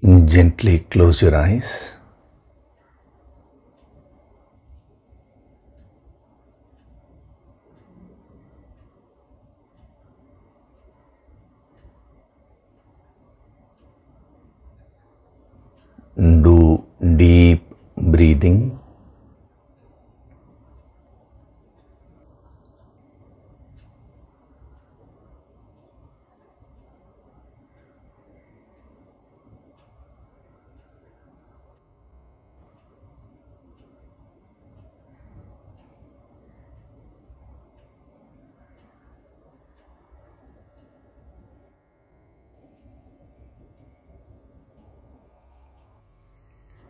Gently close your eyes. Do deep breathing.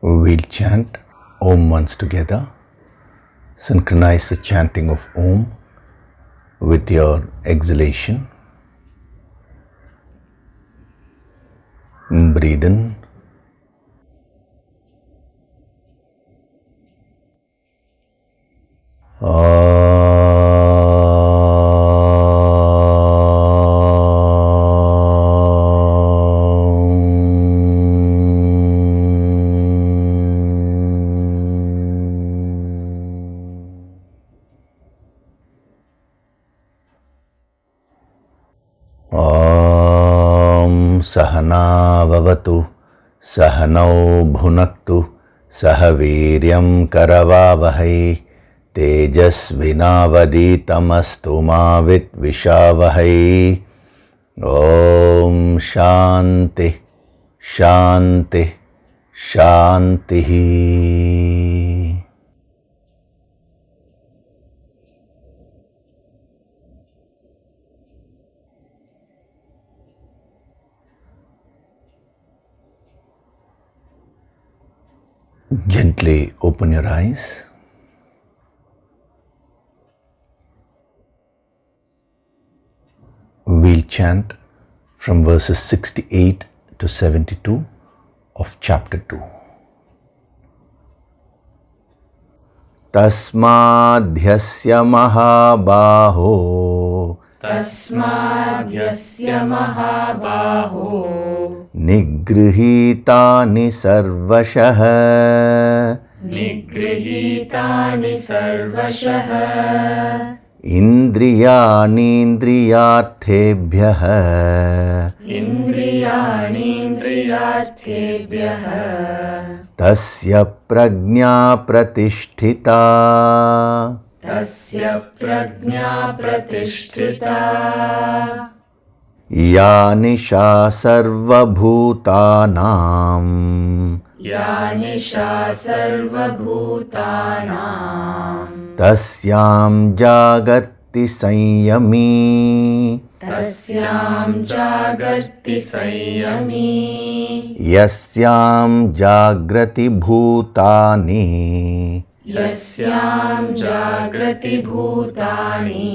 We'll chant Om once together. Synchronize the chanting of Om with your exhalation. Breathe in. सहना भवतु सहनौ भुनक्तु सह वीर्यं करवावहै तेजस्विनावधीतमस्तु मा विद्विषावहै। ओम शांति शांति शांति। Gently open your eyes. We'll chant from verses 68 to 72 of chapter 2. Tasmadhyasya mahabaho तस्माद्यस्य महाबाहो निगृहीतानि सर्वशः निगृहीतानि सर्वशः इन्द्रियाणीन्द्रियार्थेभ्यः इन्द्रियाणीन्द्रियार्थेभ्यः तस्य प्रज्ञा प्रतिष्ठिता तस्य प्रज्ञा प्रतिष्ठिता या निशा सर्वभूतानां या निशा सर्वभूतानां तस्यां जागर्ति संयमी तस्यां जागर्ति संयमी यस्यां जाग्रति भूतानि यस्यां जागृति भूतानि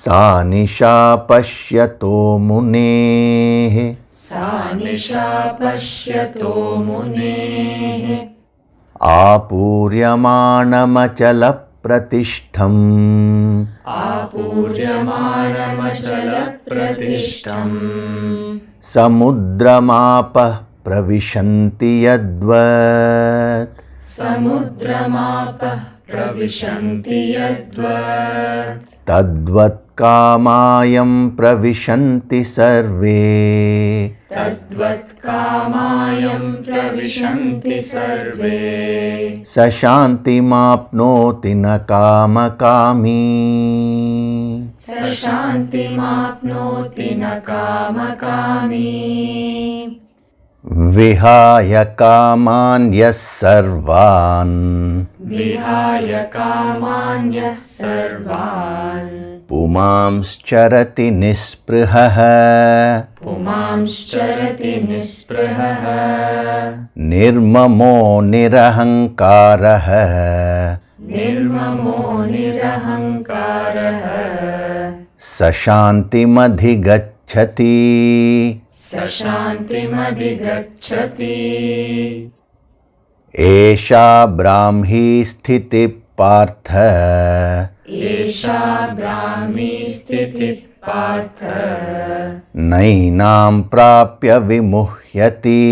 सा निशा पश्यतो मुनेः सा निशा पश्यतो मुनेः आपूर्यमाणमचलप्रतिष्ठम् आपूर्यमाणमचलप्रतिष्ठम् समुद्रमापः प्रविशन्ति यद्वत् समुद्रमापः प्रविशन्ति यद्वत् तद्वत् कामायं प्रविशन्ति सर्वे तद्वत् कामायं प्रविशन्ति सर्वे स शान्तिमाप्नोति न कामकामी स शान्तिमाप्नोति न कामकामी विहाय कामान् यः सर्वान् विहाय कामान्यः सर्वान् पुमांश्चरति निःस्पृहः पुमांश्चरति निःस्पृहः निर्ममो निरहङ्कारः निर्ममो निरहङ्कारः स शान्तिमधिगच्छति स शान्तिमधिगच्छति एषा ब्राह्मी स्थितिः पार्थ एषा ब्राह्मी स्थितिः पार्थ नैनां प्राप्य विमुह्यति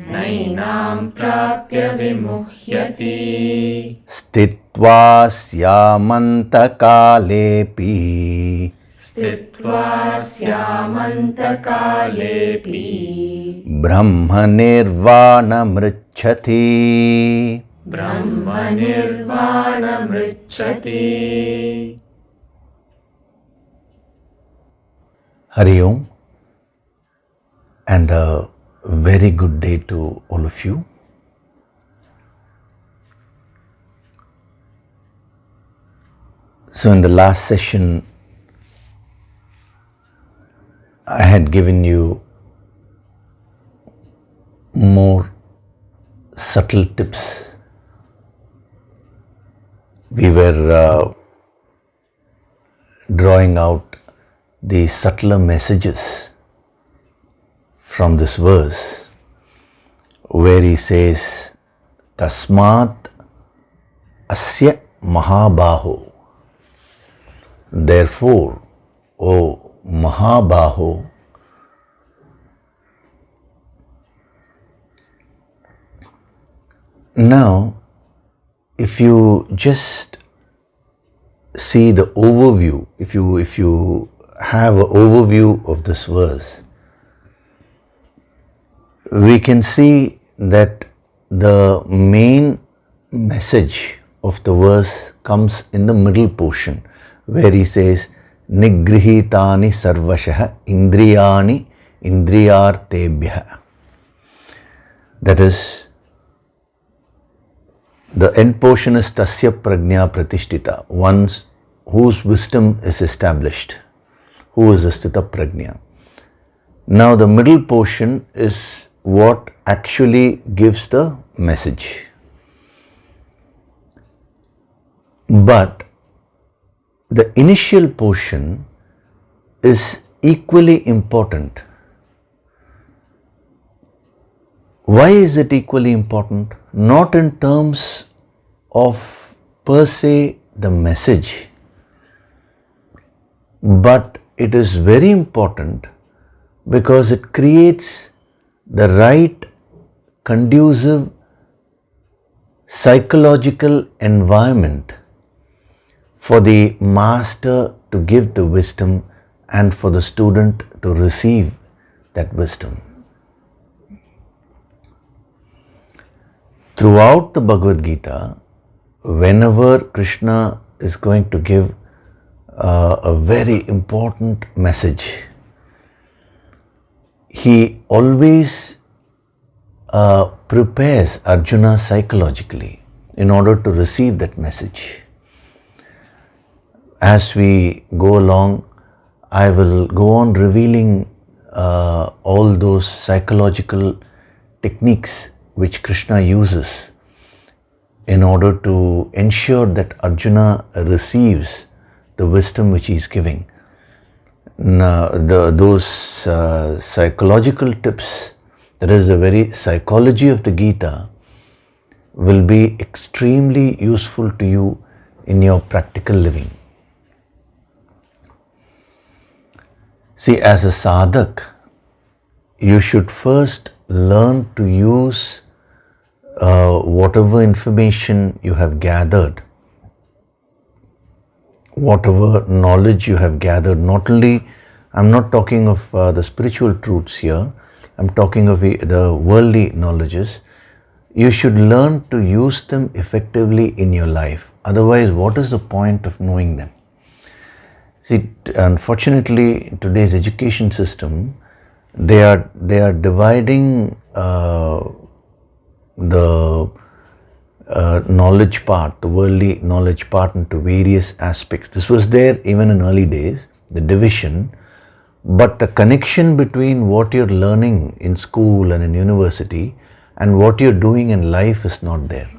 नैनां प्राप्य विमुह्यति स्थित्वा स्यामन्तकालेऽपि स्थित्वा स्यामन्तकालेऽपि ब्रह्मनिर्वाणमृच्छति ब्रह्मनिर्वाणमृच्छति Hari Om, and a very good day to all of you. So in the last session, I had given you more subtle tips. We were drawing out the subtler messages from this verse, where he says, Tasmat asya mahabaho. Therefore, O Mahabaho, now if you just see the overview, if you have an overview of this verse, we can see that the main message of the verse comes in the middle portion, where he says, Nigrihitani sarvashah indriyani indriyartebhyah. That is, the end portion is Tasya Prajna Pratishtita, one's whose wisdom is established, who is a Sthita Prajna. Now the middle portion is what actually gives the message. But the initial portion is equally important. Why is it equally important? Not in terms of per se the message, but it is very important because it creates the right conducive psychological environment for the master to give the wisdom and for the student to receive that wisdom. Throughout the Bhagavad Gita, whenever Krishna is going to give a very important message, he always prepares Arjuna psychologically in order to receive that message. As we go along, I will go on revealing all those psychological techniques which Krishna uses in order to ensure that Arjuna receives the wisdom which he is giving. Now, those psychological tips, that is the very psychology of the Gita, will be extremely useful to you in your practical living. See, as a sadhak, you should first learn to use whatever information you have gathered, whatever knowledge you have gathered. Not only, I'm not talking of the spiritual truths here, I'm talking of the worldly knowledges. You should learn to use them effectively in your life. Otherwise, what is the point of knowing them? See, unfortunately, in today's education system, they are dividing the knowledge part, the worldly knowledge part, into various aspects. This was there even in early days, the division, but the connection between what you're learning in school and in university and what you're doing in life is not there.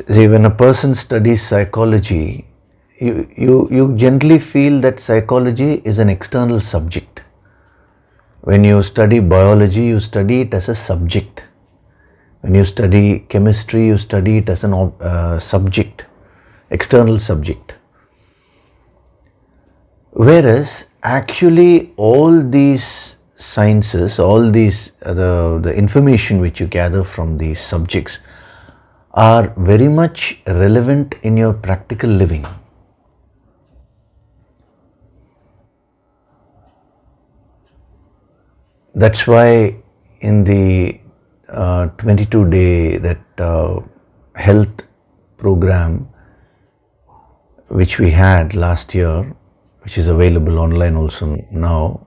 See, when a person studies psychology, you generally feel that psychology is an external subject. When you study biology, you study it as a subject. When you study chemistry, you study it as an subject, external subject. Whereas actually all these sciences, all these the information which you gather from these subjects are very much relevant in your practical living. That's why in the 22-day that health program which we had last year, which is available online also now,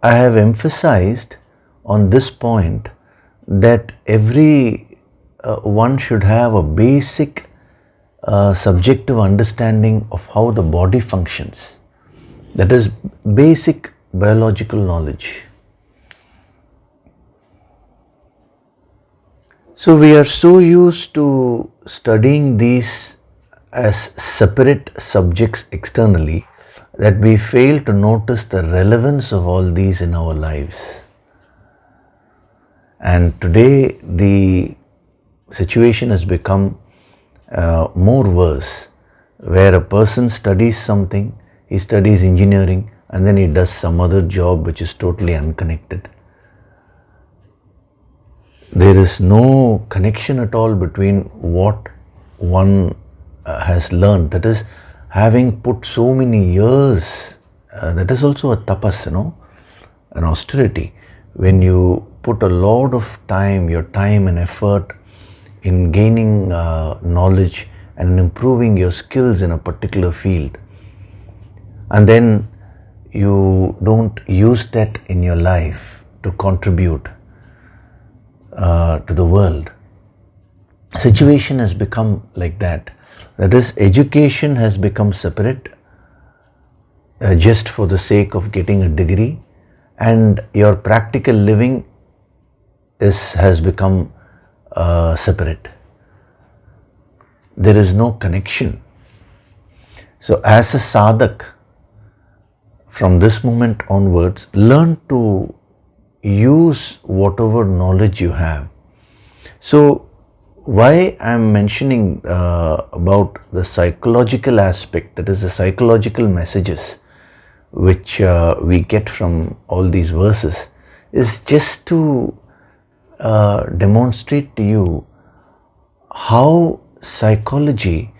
I have emphasized on this point that every one should have a basic subjective understanding of how the body functions. That is basic biological knowledge. So we are so used to studying these as separate subjects externally that we fail to notice the relevance of all these in our lives. And today the situation has become more worse, where a person studies something, he studies engineering, and then he does some other job which is totally unconnected. There is no connection at all between what one has learned. That is, having put so many years, that is also a tapas, an austerity. When you put a lot of time, your time and effort in gaining knowledge and improving your skills in a particular field, and then you don't use that in your life to contribute to the world. Situation has become like that. That is, education has become separate just for the sake of getting a degree, and your practical living has become separate. There is no connection. So as a sadhak, from this moment onwards, learn to use whatever knowledge you have. So why I am mentioning about the psychological aspect, that is the psychological messages which we get from all these verses, is just to demonstrate to you how psychology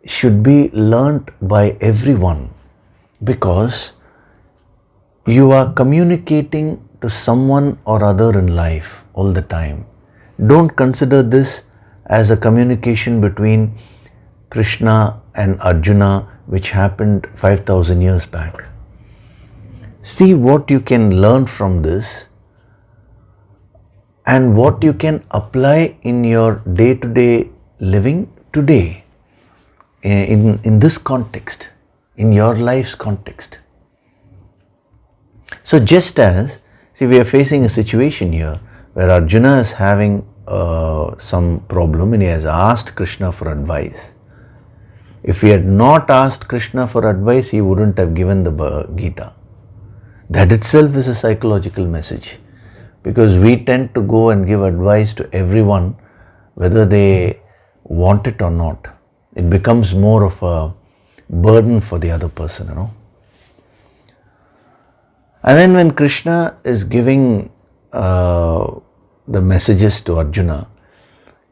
should be learnt by everyone, because you are communicating to someone or other in life all the time. Don't consider this as a communication between Krishna and Arjuna which happened 5,000 years back. See what you can learn from this and what you can apply in your day-to-day living today, in this context, in your life's context. So just as, see, we are facing a situation here where Arjuna is having some problem and he has asked Krishna for advice. If he had not asked Krishna for advice, he wouldn't have given the Gita. That itself is a psychological message, because we tend to go and give advice to everyone whether they want it or not. It becomes more of a burden for the other person, And then when Krishna is giving the messages to Arjuna,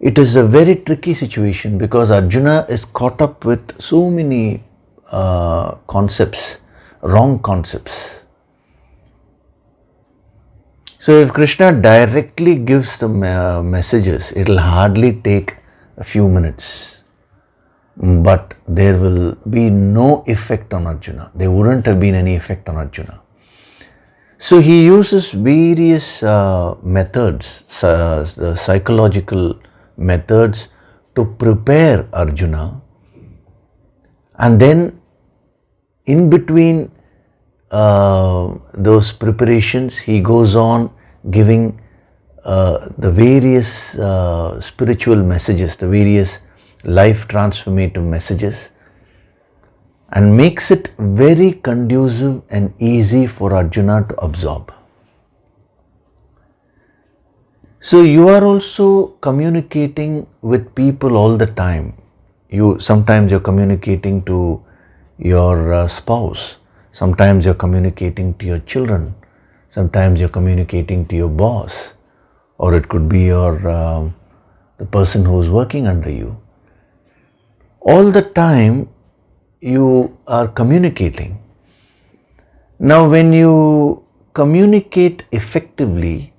it is a very tricky situation, because Arjuna is caught up with so many concepts, wrong concepts. So if Krishna directly gives the messages, it will hardly take a few minutes, but there will be no effect on Arjuna. There wouldn't have been any effect on Arjuna. So he uses various methods, the psychological methods, to prepare Arjuna, and then in between those preparations he goes on giving the various spiritual messages, the various life transformative messages, and makes it very conducive and easy for Arjuna to absorb. So you are also communicating with people all the time. Sometimes you're communicating to your spouse. Sometimes you're communicating to your children. Sometimes you're communicating to your boss, or it could be the person who's working under you. All the time you are communicating. Now when you communicate effectively,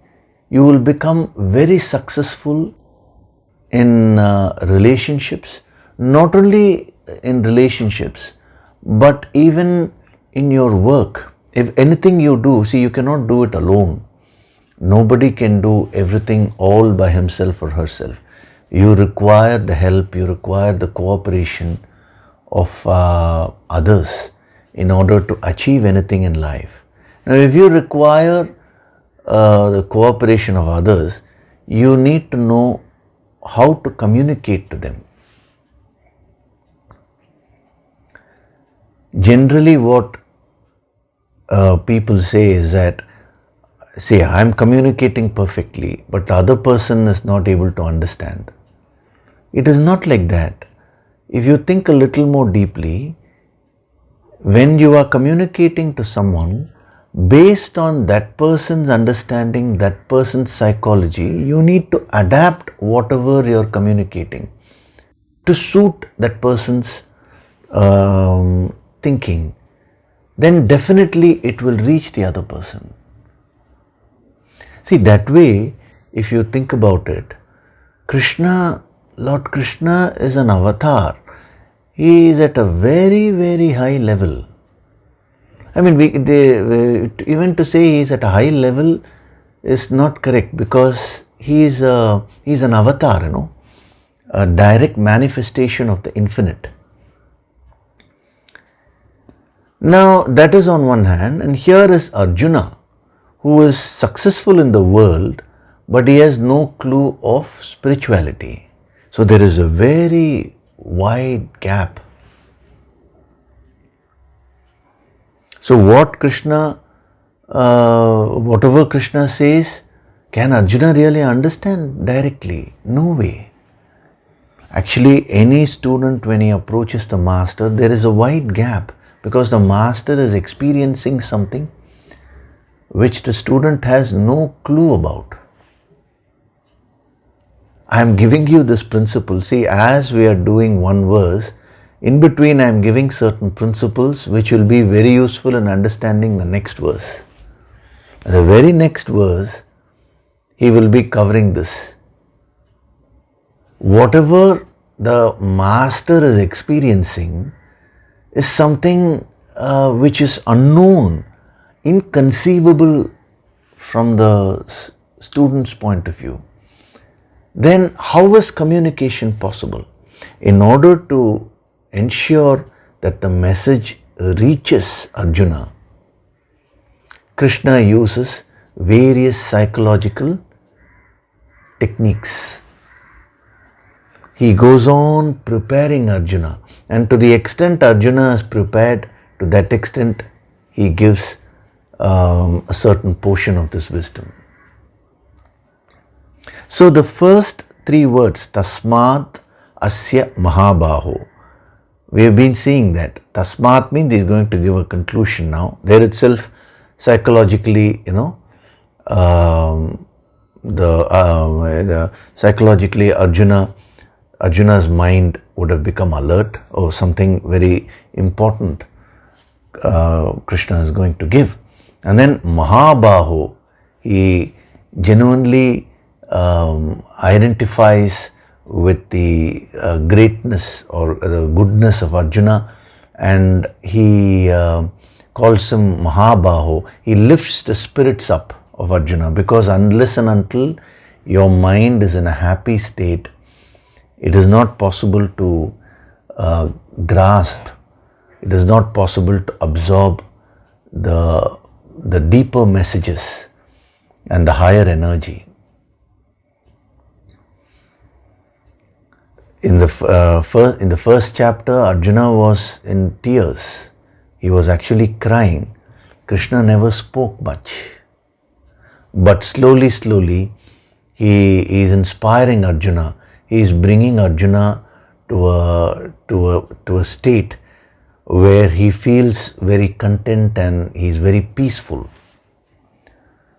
you will become very successful in relationships, not only in relationships, but even in your work. If anything you do, see, you cannot do it alone. Nobody can do everything all by himself or herself. You require the help, you require the cooperation of others in order to achieve anything in life. Now, if you require the cooperation of others, you need to know how to communicate to them. Generally, what people say is that, say, I'm communicating perfectly, but the other person is not able to understand. It is not like that. If you think a little more deeply, when you are communicating to someone, based on that person's understanding, that person's psychology, you need to adapt whatever you're communicating to suit that person's thinking. Then definitely it will reach the other person. See, that way, if you think about it, Lord Krishna is an avatar. He is at a very, very high level. I mean, even to say he is at a high level is not correct, because he is an avatar, a direct manifestation of the infinite. Now, that is on one hand, and here is Arjuna, who is successful in the world, but he has no clue of spirituality. So there is a very wide gap. So whatever Krishna says, can Arjuna really understand directly? No way. Actually, any student, when he approaches the master, there is a wide gap, because the master is experiencing something which the student has no clue about. I am giving you this principle. See, as we are doing one verse, in between I am giving certain principles which will be very useful in understanding the next verse. The very next verse, he will be covering this. Whatever the master is experiencing is something which is unknown, inconceivable from the student's point of view. Then how is communication possible? In order to ensure that the message reaches Arjuna, Krishna uses various psychological techniques. He goes on preparing Arjuna, and to the extent Arjuna is prepared, to that extent he gives a certain portion of this wisdom. So the first three words, Tasmat Asya Mahabaho, we have been seeing that. Tasmat means he is going to give a conclusion now. There itself, psychologically, psychologically Arjuna's mind would have become alert, or something very important Krishna is going to give. And then Mahabaho, he genuinely identifies with the greatness or the goodness of Arjuna, and he calls him Mahabaho. He lifts the spirits up of Arjuna, because unless and until your mind is in a happy state, it is not possible to grasp, it is not possible to absorb the deeper messages and the higher energy. In the first chapter, Arjuna was in tears. He was actually crying. Krishna never spoke much. But slowly, he is inspiring Arjuna. He is bringing Arjuna to a state where he feels very content and he is very peaceful.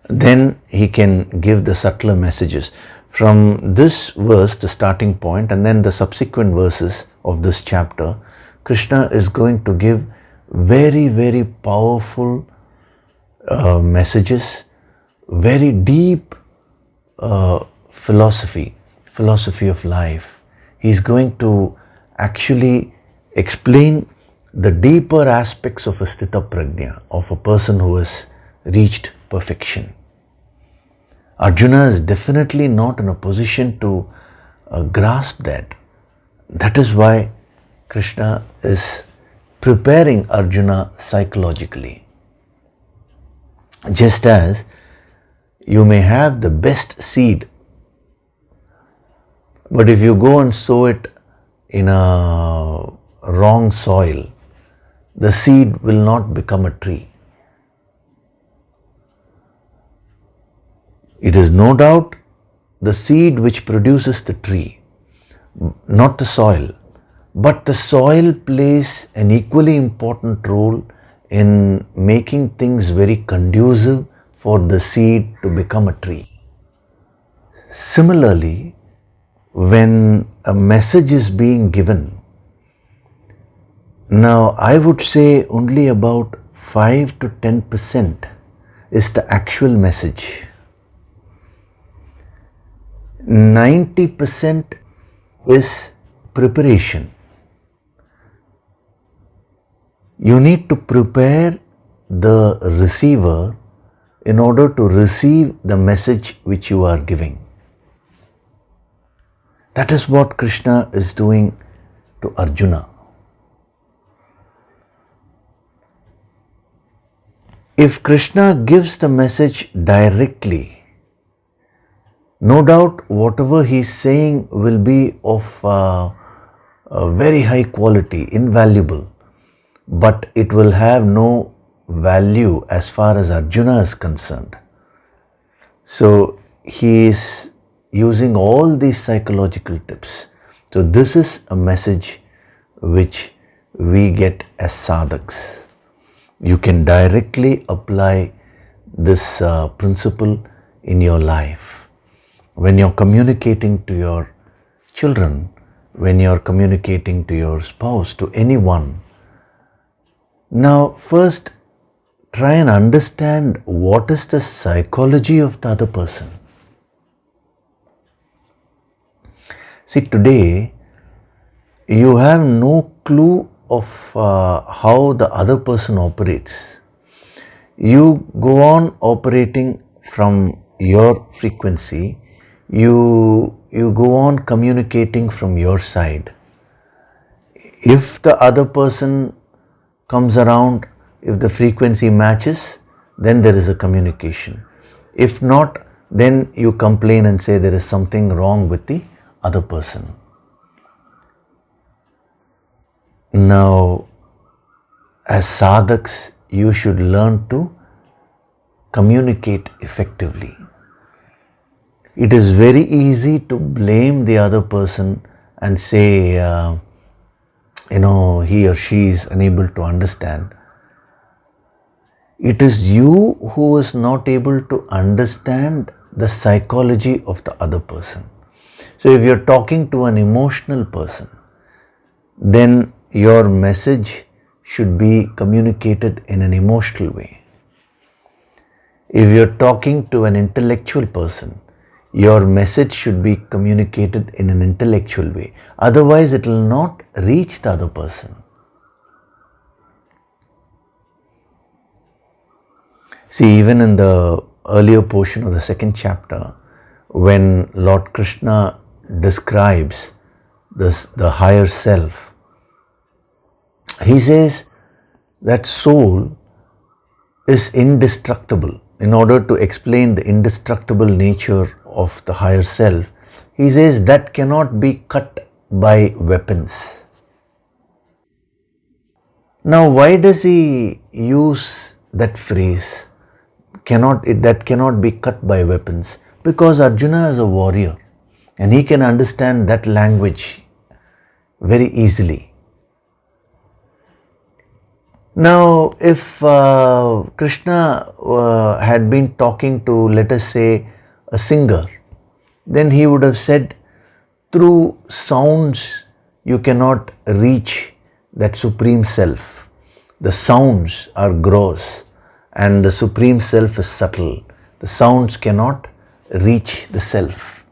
Then he can give the subtler messages. From this verse, the starting point, and then the subsequent verses of this chapter, Krishna is going to give very, very powerful messages, very deep philosophy of life. He's going to actually explain the deeper aspects of a Sthita Prajna, of a person who has reached perfection. Arjuna is definitely not in a position to grasp that. That is why Krishna is preparing Arjuna psychologically. Just as you may have the best seed, but if you go and sow it in a wrong soil, the seed will not become a tree. It is no doubt the seed which produces the tree, not the soil. But the soil plays an equally important role in making things very conducive for the seed to become a tree. Similarly, when a message is being given, now I would say only about 5 to 10% is the actual message. 90% is preparation. You need to prepare the receiver in order to receive the message which you are giving. That is what Krishna is doing to Arjuna. If Krishna gives the message directly, no doubt whatever he is saying will be of a very high quality, invaluable, but it will have no value as far as Arjuna is concerned. So he is using all these psychological tips. So this is a message which we get as sadhaks. You can directly apply this principle in your life. When you're communicating to your children, when you're communicating to your spouse, to anyone, now first try and understand what is the psychology of the other person. See, today you have no clue of how the other person operates. You go on operating from your frequency. You go on communicating from your side. If the other person comes around, if the frequency matches, then there is a communication. If not, then you complain and say there is something wrong with the other person. Now, as sadhaks, you should learn to communicate effectively. It is very easy to blame the other person and say, he or she is unable to understand. It is you who is not able to understand the psychology of the other person. So if you are talking to an emotional person, then your message should be communicated in an emotional way. If you are talking to an intellectual person, your message should be communicated in an intellectual way. Otherwise, it will not reach the other person. See, even in the earlier portion of the second chapter, when Lord Krishna describes the higher self, he says that soul is indestructible. In order to explain the indestructible nature of the higher self, he says that cannot be cut by weapons. Now, why does he use that phrase? That cannot be cut by weapons. Because Arjuna is a warrior and he can understand that language very easily. Now, if Krishna had been talking to, let us say, a singer, then he would have said, through sounds you cannot reach that Supreme Self. The sounds are gross and the Supreme Self is subtle. The sounds cannot reach the Self.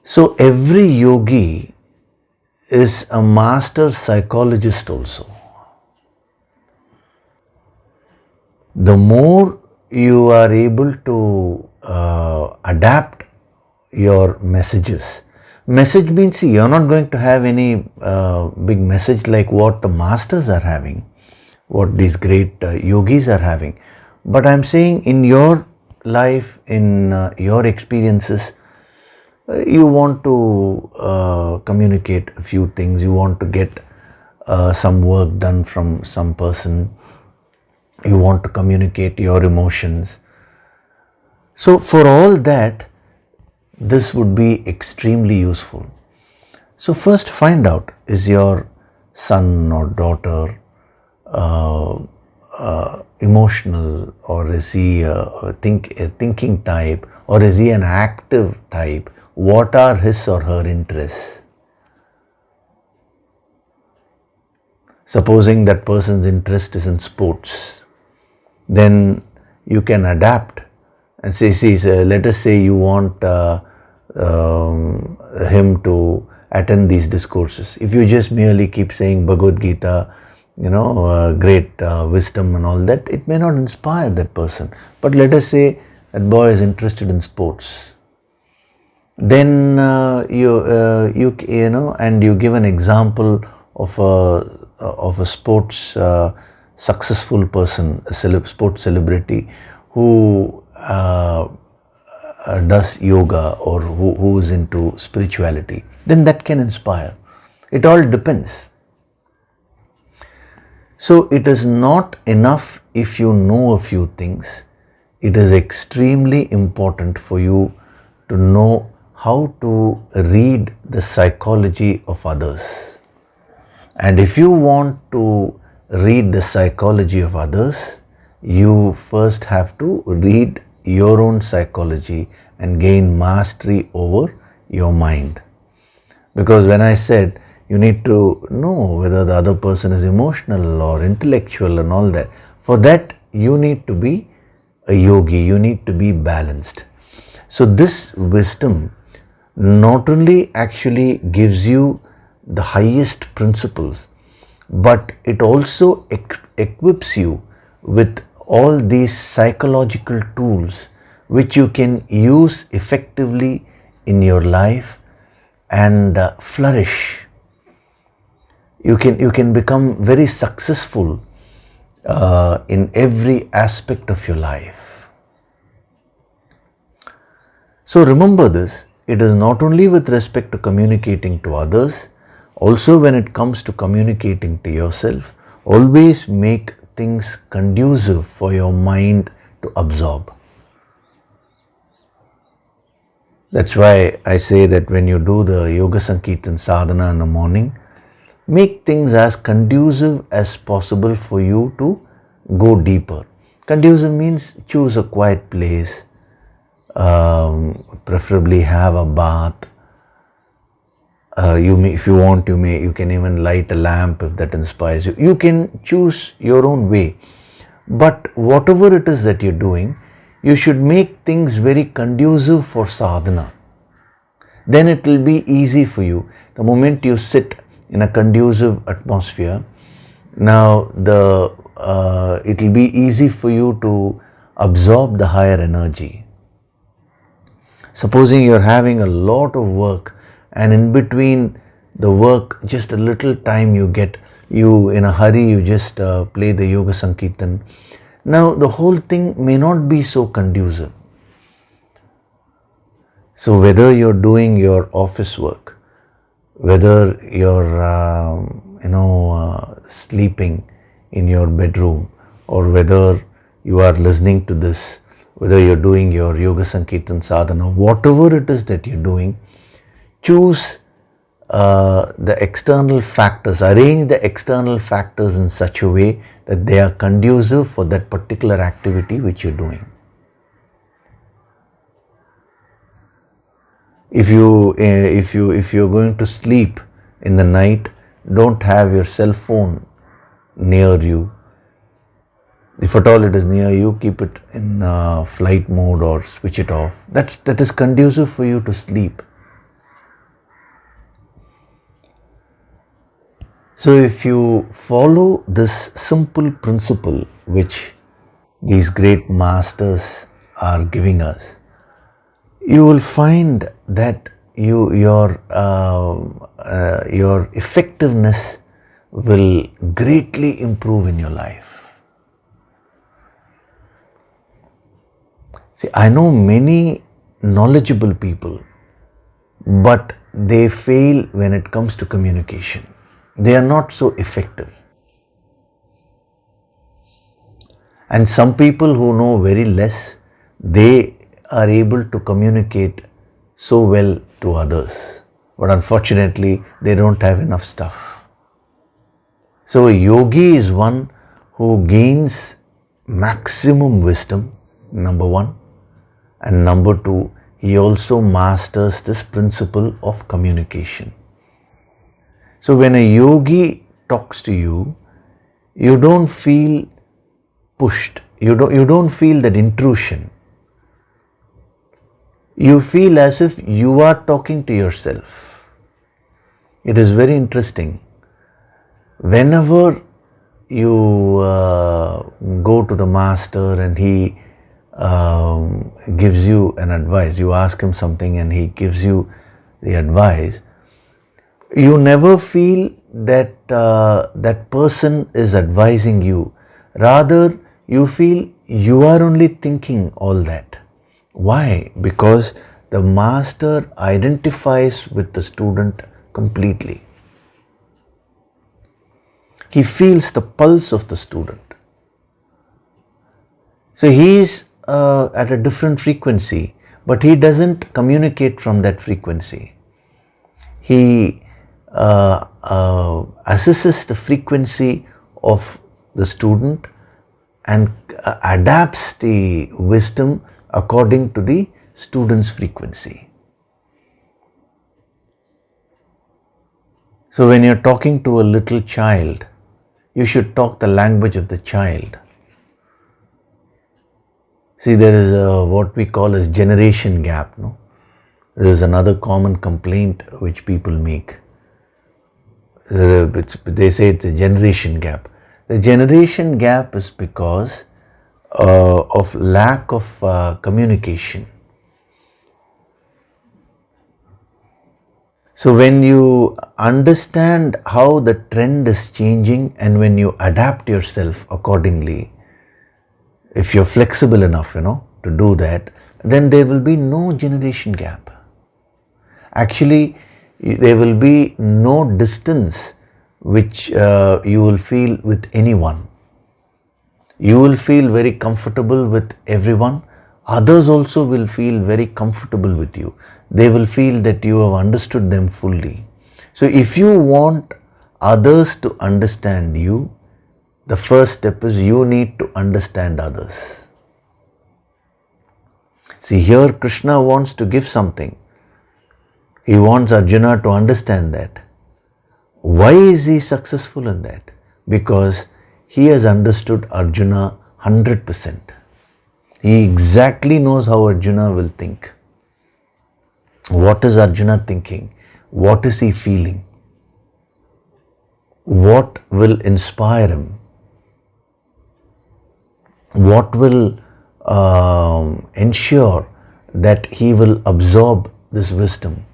So every yogi is a master psychologist also. The more you are able to adapt your messages. Message means, see, you're not going to have any big message like what the masters are having, what these great yogis are having. But I'm saying in your life, in your experiences, you want to communicate a few things, you want to get some work done from some person, you want to communicate your emotions. So for all that, this would be extremely useful. So first find out, is your son or daughter emotional, or is he a thinking type, or is he an active type? What are his or her interests? Supposing that person's interest is in sports, then you can adapt and say, see, let us say you want him to attend these discourses. If you just merely keep saying Bhagavad Gita, great wisdom and all that, it may not inspire that person. But let us say that boy is interested in sports. Then you give an example of a sports successful person, a sports celebrity who does yoga or who is into spirituality, then that can inspire. It all depends. So it is not enough if you know a few things. It is extremely important for you to know how to read the psychology of others. And if you want to read the psychology of others, you first have to read your own psychology and gain mastery over your mind. Because when I said you need to know whether the other person is emotional or intellectual and all that, for that you need to be a yogi, you need to be balanced. So this wisdom not only actually gives you the highest principles, but it also equips you with all these psychological tools which you can use effectively in your life and flourish. You can become very successful in every aspect of your life. So remember this, it is not only with respect to communicating to others, also when it comes to communicating to yourself, always make things conducive for your mind to absorb. That's why I say that when you do the Yoga Sankirtan Sadhana in the morning, make things as conducive as possible for you to go deeper. Conducive means choose a quiet place, preferably have a bath. If you want, you can even light a lamp if that inspires you. You can choose your own way. But whatever it is that you're doing, you should make things very conducive for sadhana. Then it will be easy for you. The moment you sit in a conducive atmosphere, now it will be easy for you to absorb the higher energy. Supposing you're having a lot of work, and in between the work, just a little time you get, you in a hurry, you just play the Yoga Sankirtan. Now the whole thing may not be so conducive. So whether you're doing your office work, whether you're sleeping in your bedroom, or whether you are listening to this, whether you're doing your Yoga Sankirtan Sadhana, whatever it is that you're doing, choose the external factors, arrange the external factors in such a way that they are conducive for that particular activity which you're doing. If you're going to sleep in the night, don't have your cell phone near you. If at all it is near you, keep it in flight mode or switch it off. That is conducive for you to sleep. So if you follow this simple principle which these great masters are giving us, you will find that your effectiveness will greatly improve in your life. See, I know many knowledgeable people, but they fail when it comes to communication. They are not so effective. And some people who know very less, they are able to communicate so well to others. But unfortunately, they don't have enough stuff. So a yogi is one who gains maximum wisdom, number one. And number two, he also masters this principle of communication. So when a yogi talks to you, you don't feel pushed. You don't feel that intrusion. You feel as if you are talking to yourself. It is very interesting. Whenever you go to the master and he gives you an advice, you ask him something and he gives you the advice, you never feel that that person is advising you. Rather, you feel you are only thinking all that. Why? Because the master identifies with the student completely. He feels the pulse of the student. So he is at a different frequency, but he doesn't communicate from that frequency. He assesses the frequency of the student and adapts the wisdom according to the student's frequency. So when you're talking to a little child, you should talk the language of the child. See, there is what we call as generation gap, no? There is another common complaint which people make. They say it's a generation gap. The generation gap is because of lack of communication. So when you understand how the trend is changing and when you adapt yourself accordingly, if you're flexible enough, to do that, then there will be no generation gap. Actually, there will be no distance which you will feel with anyone. You will feel very comfortable with everyone. Others also will feel very comfortable with you. They will feel that you have understood them fully. So if you want others to understand you, the first step is you need to understand others. See, here Krishna wants to give something. He wants Arjuna to understand that. Why is he successful in that? Because he has understood Arjuna 100%. He exactly knows how Arjuna will think. What is Arjuna thinking? What is he feeling? What will inspire him? What will ensure that he will absorb this wisdom?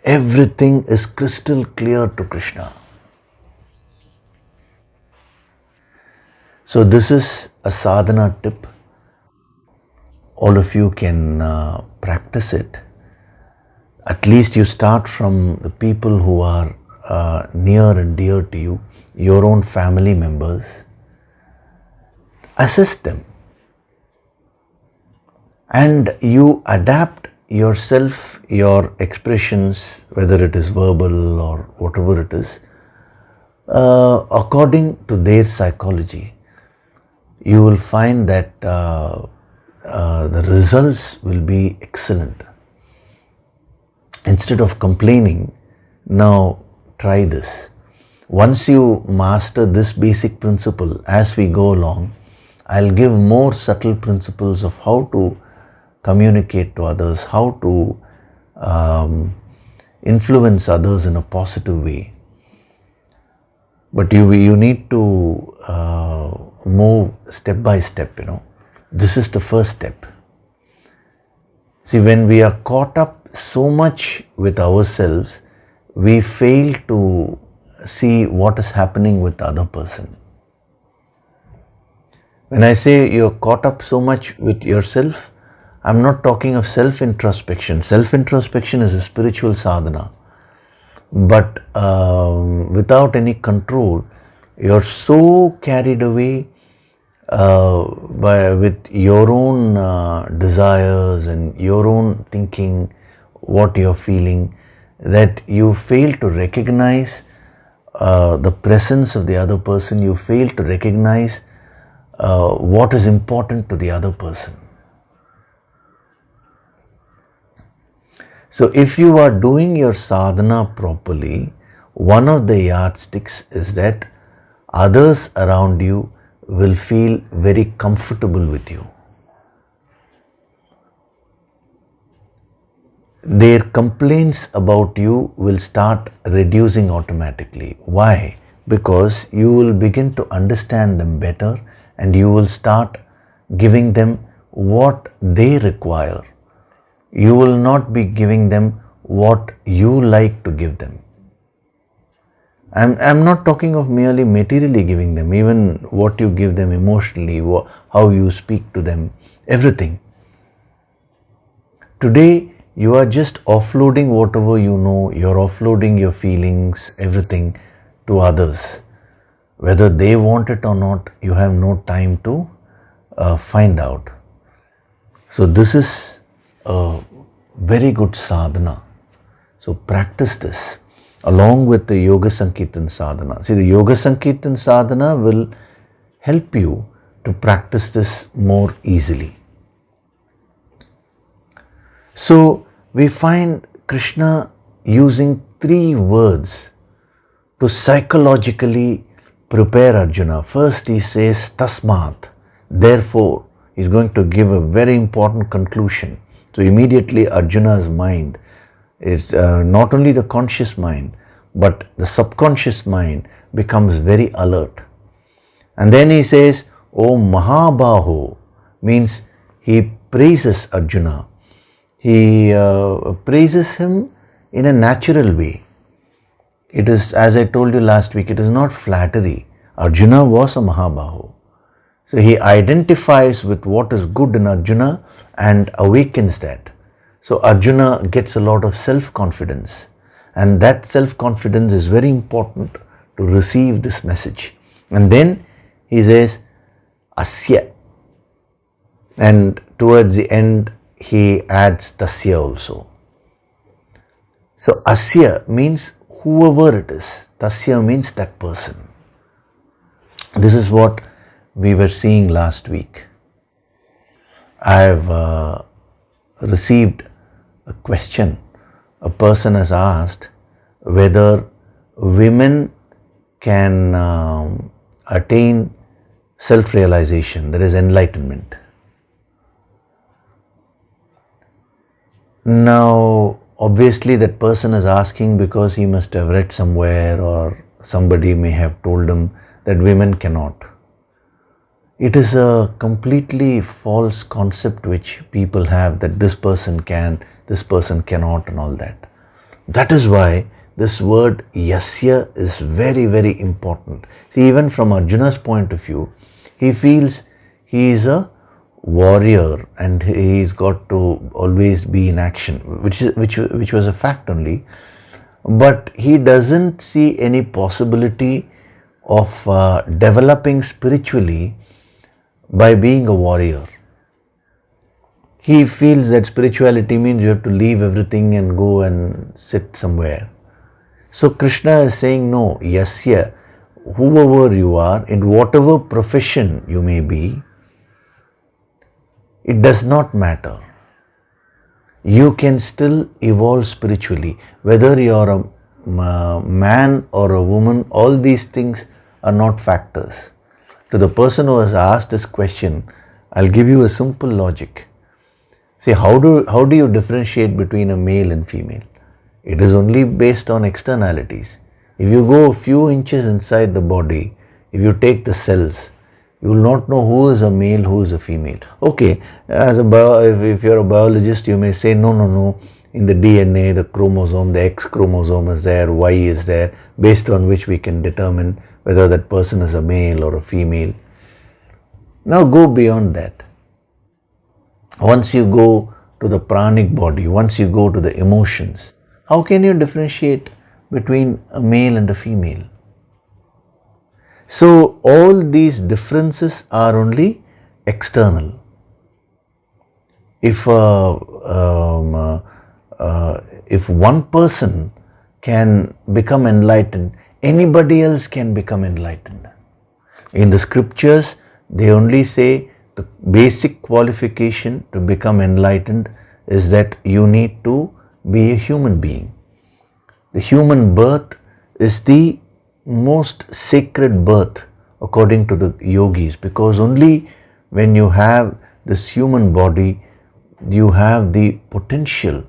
Everything is crystal clear to Krishna. So this is a sadhana tip. All of you can practice it. At least you start from the people who are near and dear to you, your own family members. Assess them. And you adapt yourself, your expressions, whether it is verbal or whatever it is, according to their psychology, you will find that the results will be excellent. Instead of complaining, now try this. Once you master this basic principle, as we go along, I'll give more subtle principles of how to communicate to others, how to influence others in a positive way. But you need to move step by step, This is the first step. See, when we are caught up so much with ourselves, we fail to see what is happening with the other person. When I say you're caught up so much with yourself, I'm not talking of self-introspection. Self-introspection is a spiritual sadhana. But without any control, you're so carried away with your own desires and your own thinking, what you're feeling, that you fail to recognize the presence of the other person. You fail to recognize what is important to the other person. So if you are doing your sadhana properly, one of the yardsticks is that others around you will feel very comfortable with you. Their complaints about you will start reducing automatically. Why? Because you will begin to understand them better and you will start giving them what they require. You will not be giving them what you like to give them. I'm not talking of merely materially giving them, even what you give them emotionally, how you speak to them, everything. Today, you are just offloading whatever you know, you're offloading your feelings, everything to others. Whether they want it or not, you have no time to find out. So this is a very good sadhana. So practice this along with the Yoga Sankirtan sadhana. See, the Yoga Sankirtan sadhana will help you to practice this more easily. So we find Krishna using 3 words to psychologically prepare Arjuna. First he says tasmat, therefore. He's going to give a very important conclusion. So immediately Arjuna's mind is not only the conscious mind, but the subconscious mind becomes very alert. And then he says, O Mahabaho, means he praises Arjuna. He praises him in a natural way. It is, as I told you last week, it is not flattery. Arjuna was a Mahabaho. So he identifies with what is good in Arjuna and awakens that. So Arjuna gets a lot of self-confidence, and that self-confidence is very important to receive this message. And then he says, Asya. And towards the end, he adds Tasya also. So Asya means whoever it is. Tasya means that person. This is what we were seeing last week. I have received a question. A person has asked whether women can attain self-realization, that is enlightenment. Now, obviously that person is asking because he must have read somewhere or somebody may have told him that women cannot. It is a completely false concept which people have, that this person can, this person cannot and all that. That is why this word yasya is very, very important. See, even from Arjuna's point of view, he feels he is a warrior and he's got to always be in action, which was a fact only. But he doesn't see any possibility of developing spiritually by being a warrior. he feels that spirituality means you have to leave everything and go and sit somewhere. So Krishna is saying, no, yasya, whoever you are, in whatever profession you may be, it does not matter. You can still evolve spiritually. Whether you are a man or a woman, all these things are not factors. To the person who has asked this question, I'll give you a simple logic. See, how do you differentiate between a male and female? It is only based on externalities. If you go a few inches inside the body, if you take the cells, you will not know who is a male, who is a female. Okay, if you're a biologist, you may say, no, in the DNA, the chromosome, the X chromosome is there, Y is there, based on which we can determine whether that person is a male or a female. Now go beyond that. Once you go to the pranic body, once you go to the emotions, how can you differentiate between a male and a female? So all these differences are only external. If one person can become enlightened, anybody else can become enlightened. In the scriptures, they only say the basic qualification to become enlightened is that you need to be a human being. The human birth is the most sacred birth according to the yogis, because only when you have this human body, you have the potential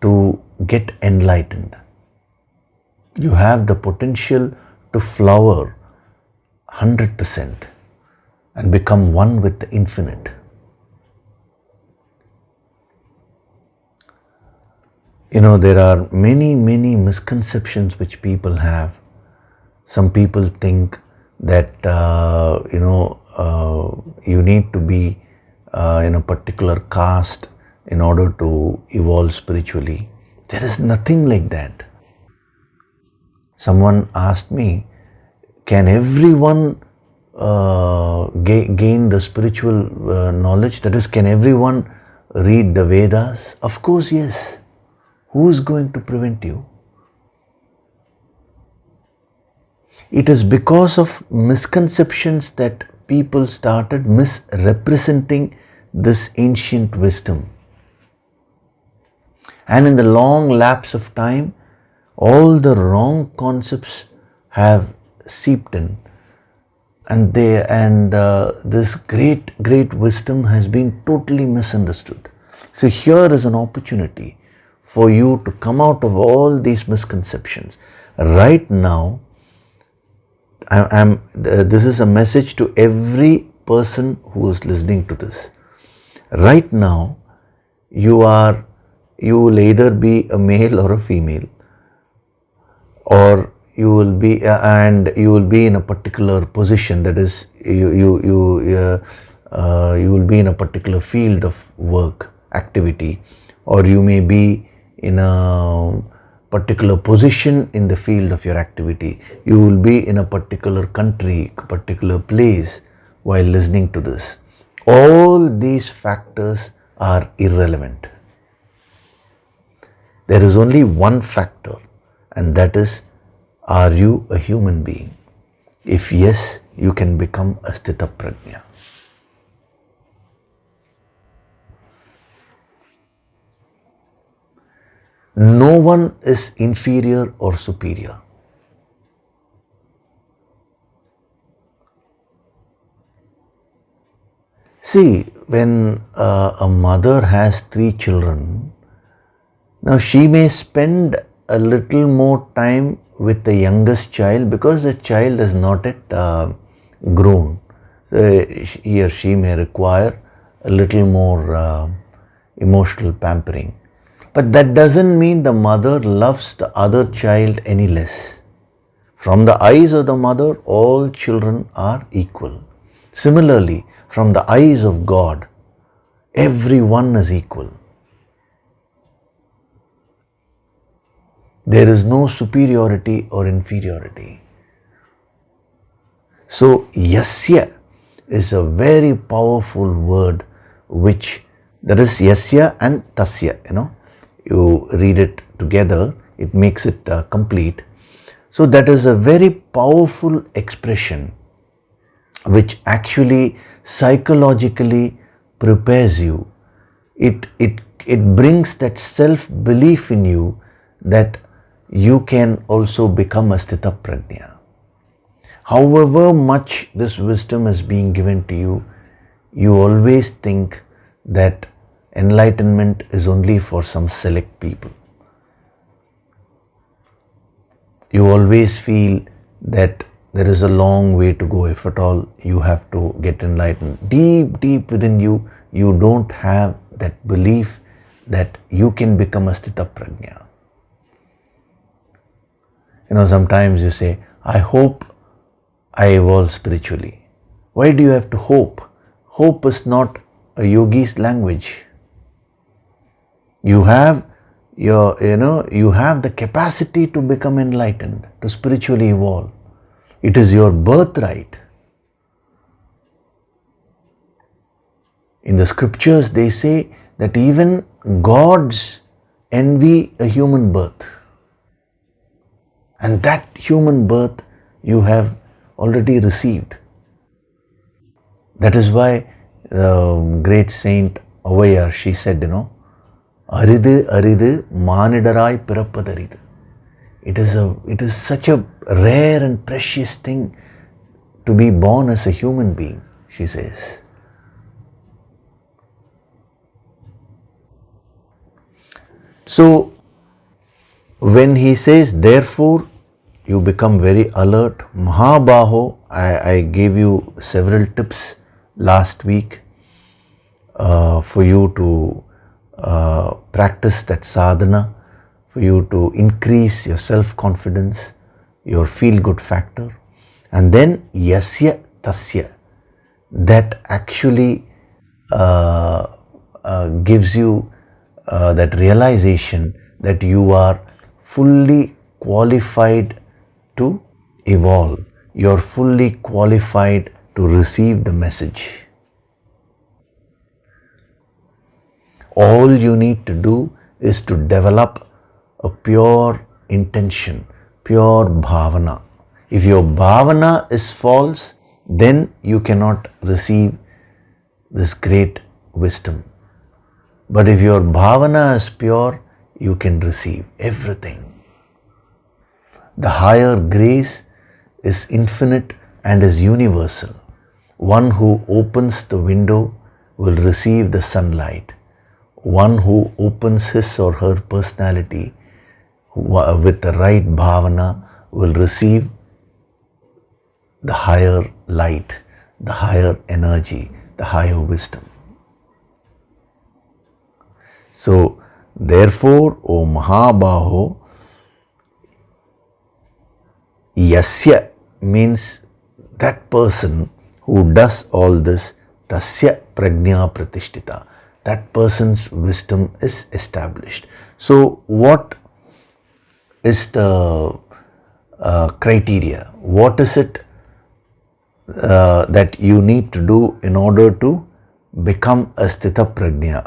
to get enlightened. You have the potential to flower 100% and become one with the infinite. You know, there are many misconceptions which people have. Some people think that, you need to be in a particular caste in order to evolve spiritually. There is nothing like that. Someone asked me, can everyone gain the spiritual knowledge? That is, can everyone read the Vedas? Of course, yes. Who is going to prevent you? It is because of misconceptions that people started misrepresenting this ancient wisdom. And in the long lapse of time, all the wrong concepts have seeped in. And this great wisdom has been totally misunderstood. So here is an opportunity for you to come out of all these misconceptions. Right now, this is a message to every person who is listening to this. Right now, you will either be a male or a female, or you will be in a particular position. That is, you will be in a particular field of work, activity, or you may be in a particular position in the field of your activity. You will be in a particular country, particular place while listening to this. All these factors are irrelevant. There is only one factor, and that is, are you a human being? If yes, you can become a Sthita Prajna. No one is inferior or superior. See, when a mother has 3 children, now she may spend a little more time with the youngest child because the child is not yet grown. So he or she may require a little more emotional pampering. But that doesn't mean the mother loves the other child any less. From the eyes of the mother, all children are equal. Similarly, from the eyes of God, everyone is equal. There is no superiority or inferiority. So, yasya is a very powerful word which That is yasya and tasya, You read it together, it makes it complete. So that is a very powerful expression which actually psychologically prepares you. It brings that self-belief in you that you can also become a Sthita Prajna. However much this wisdom is being given to you, you always think that enlightenment is only for some select people. You always feel that there is a long way to go, if at all you have to get enlightened. Deep within you, you don't have that belief that you can become a Sthita Prajna. Sometimes you say, I hope I evolve spiritually. Why do you have to hope? Hope is not a yogi's language. You have you have the capacity to become enlightened, to spiritually evolve. It is your birthright. In the scriptures, they say that even gods envy a human birth. And that human birth you have already received. That is why the great saint Avayar, she said, Aridu aridu manidarai pirappadu. It is such a rare and precious thing to be born as a human being, she says. So, when he says, therefore, you become very alert. Mahabaho, I gave you several tips last week for you to practice that sadhana, for you to increase your self-confidence, your feel-good factor. And then yasya tasya, that actually gives you that realization that you are fully qualified to evolve. You are fully qualified to receive the message. All you need to do is to develop a pure intention, pure bhavana. If your bhavana is false, then you cannot receive this great wisdom. But if your bhavana is pure, you can receive everything. The higher grace is infinite and is universal. One who opens the window will receive the sunlight. One who opens his or her personality with the right bhavana will receive the higher light, the higher energy, the higher wisdom. So, therefore, O Mahabaho, yasya means that person who does all this, tasya prajna pratishtita. That person's wisdom is established. So, what is the criteria? What is it that you need to do in order to become a Sthita Prajna,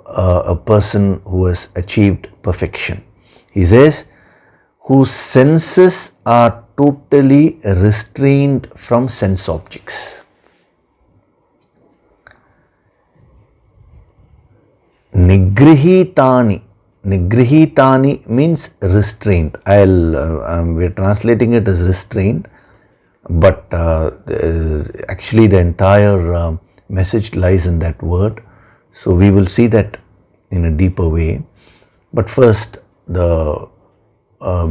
a person who has achieved perfection? He says, whose senses are totally restrained from sense objects. Nigrihitani. Nigrihitani means restrained. We're translating it as restrained, but actually the entire message lies in that word. So we will see that in a deeper way. But first, the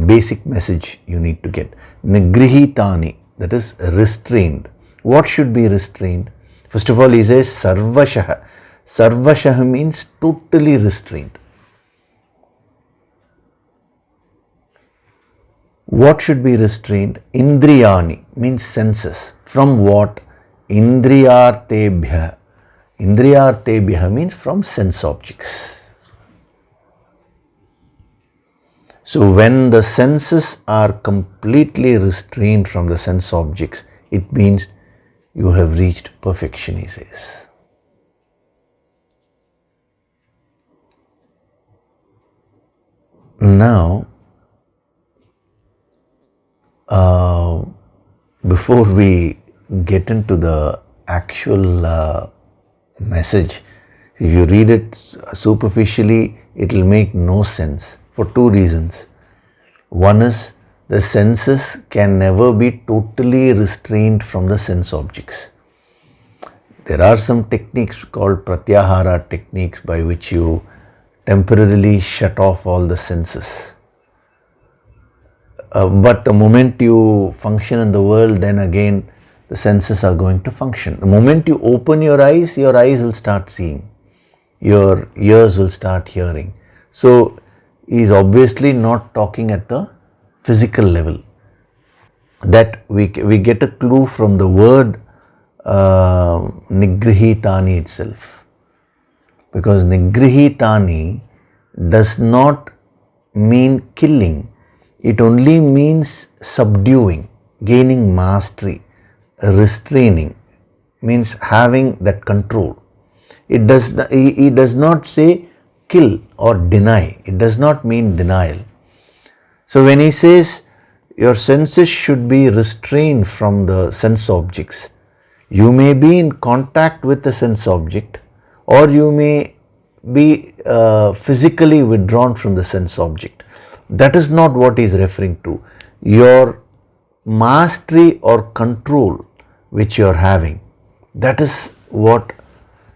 basic message you need to get. Nigrihitani, that is restrained. What should be restrained? First of all, he says sarvashaha. Sarvashaha means totally restrained. What should be restrained? Indriyani means senses. From what? Indriyartebhya. Indriyartebhya means from sense objects. So when the senses are completely restrained from the sense objects, it means you have reached perfection, he says. Now, before we get into the actual message, if you read it superficially, it will make no sense for two reasons. One is the senses can never be totally restrained from the sense objects. There are some techniques called pratyahara techniques by which you temporarily shut off all the senses. But the moment you function in the world, then again the senses are going to function. The moment you open your eyes will start seeing. Your ears will start hearing. So he is obviously not talking at the physical level. That we get a clue from the word Nigrihitani itself. Because Nigrihitani does not mean killing. It only means subduing, gaining mastery, restraining, means having that control. He does not say kill or deny. It does not mean denial. So when he says your senses should be restrained from the sense objects, you may be in contact with the sense object, or you may be physically withdrawn from the sense object. That is not what he is referring to. Your mastery or control which you are having, that is what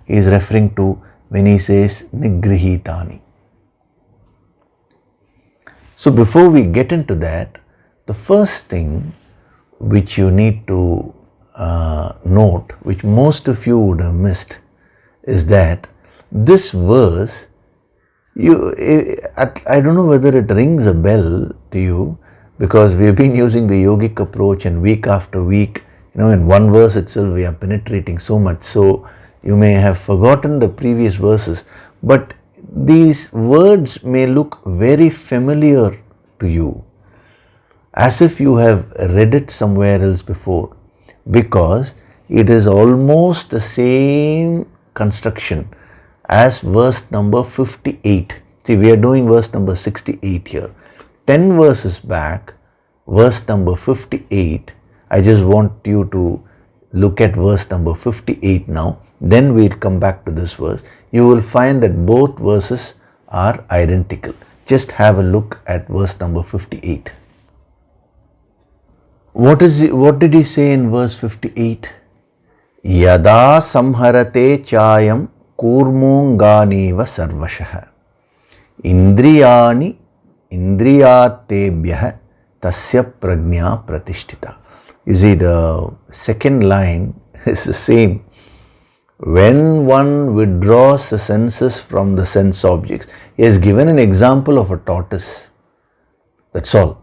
he is referring to when he says Nigrihitani. So before we get into that, the first thing which you need to note, which most of you would have missed, is that this verse, I don't know whether it rings a bell to you, because we've been using the yogic approach, and week after week, in one verse itself we are penetrating so much. So you may have forgotten the previous verses, but these words may look very familiar to you, as if you have read it somewhere else before, because it is almost the same construction as verse number 58. See, we are doing verse number 68 here. 10 verses back, verse number 58, I just want you to look at verse number 58 now, then we'll come back to this verse. You will find that both verses are identical. Just have a look at verse number 58. What did he say in verse 58? Yada samharate chayam kurmunganiva sarvashah indriyani indriyatebhyah tasya prajna pratishtita. You see, the second line is the same. When one withdraws the senses from the sense objects, he has given an example of a tortoise. That's all.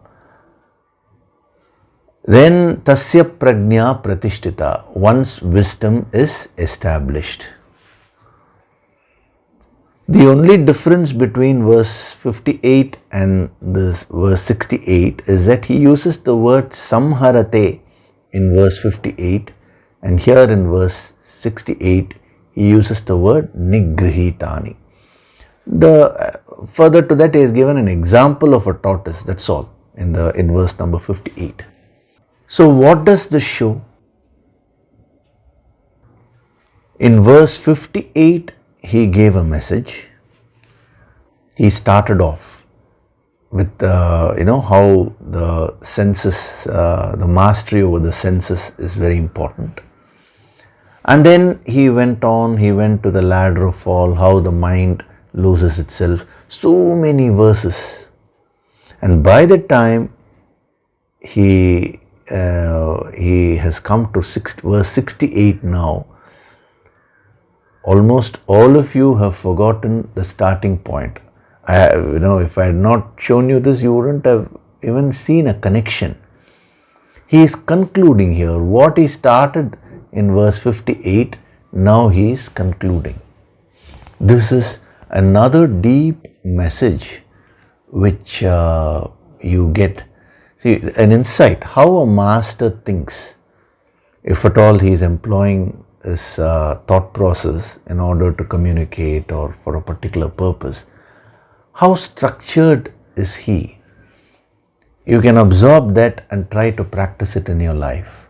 Then tasya prajna pratishtita, one's wisdom is established. The only difference between verse 58 and this verse 68 is that he uses the word samharate in verse 58, and here in verse 68 he uses the word nigrihitani. Further to that, he has given an example of a tortoise, that's all, in verse number 58. So what does this show? In verse 58, he gave a message. He started off with how the senses, the mastery over the senses is very important. And then he went to the ladder of fall, how the mind loses itself. So many verses. And by the time he has come to verse 68 now, almost all of you have forgotten the starting point. If I had not shown you this, you wouldn't have even seen a connection. He is concluding here what he started in verse 58, now he is concluding. This is another deep message which you get. See, an insight, how a master thinks, if at all he is employing his thought process in order to communicate or for a particular purpose. How structured is He. You can absorb that and try to practice it in your life.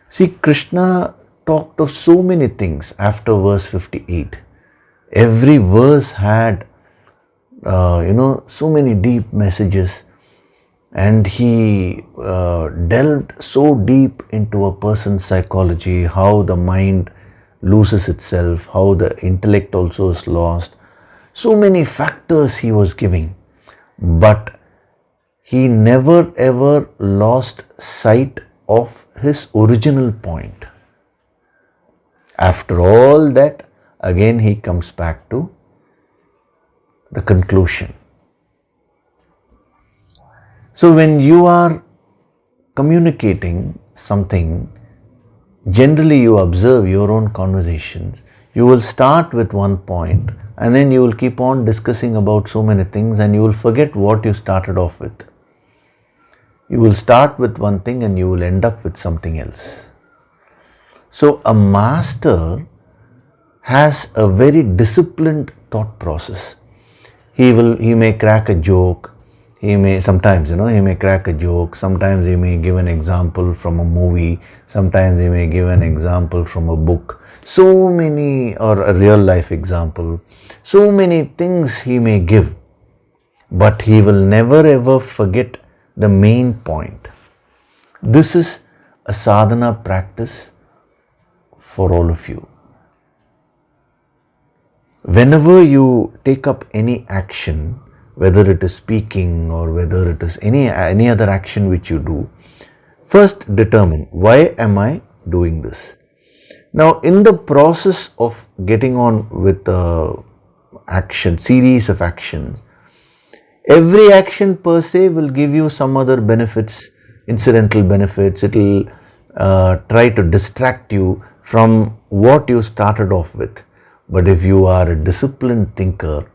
See, Krishna talked of so many things after verse 58. Every verse had, so many deep messages, and he delved so deep into a person's psychology, how the mind loses itself, how the intellect also is lost. So many factors he was giving, but he never ever lost sight of his original point. After all that, again he comes back to the conclusion. So when you are communicating something, generally you observe your own conversations. You will start with one point and then you will keep on discussing about so many things and you will forget what you started off with. You will start with one thing and you will end up with something else. So a master has a very disciplined thought process. He may crack a joke. He may crack a joke. Sometimes he may give an example from a movie. Sometimes he may give an example from a book. So many, or a real life example. So many things he may give. But he will never ever forget the main point. This is a sadhana practice for all of you. Whenever you take up any action, whether it is speaking or whether it is any other action which you do, first determine, why am I doing this? Now, in the process of getting on with the action, series of actions, every action per se will give you some other benefits, incidental benefits. It will try to distract you from what you started off with. But if you are a disciplined thinker,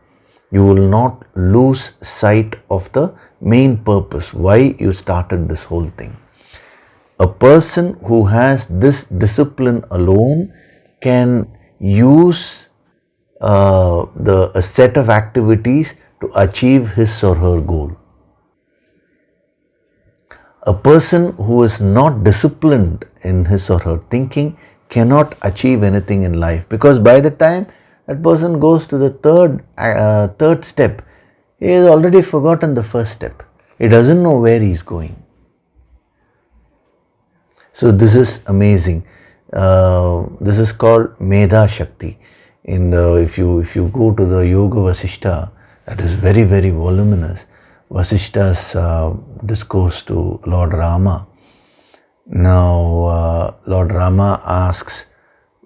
you will not lose sight of the main purpose, why you started this whole thing. A person who has this discipline alone can use a set of activities to achieve his or her goal. A person who is not disciplined in his or her thinking cannot achieve anything in life, because by the time that person goes to the third step, he has already forgotten the first step. He doesn't know where he is going. So this is amazing. This is called Medha Shakti. If you go to the Yoga Vasishta, that is very, very voluminous. Vasishta's discourse to Lord Rama. Now, Lord Rama asks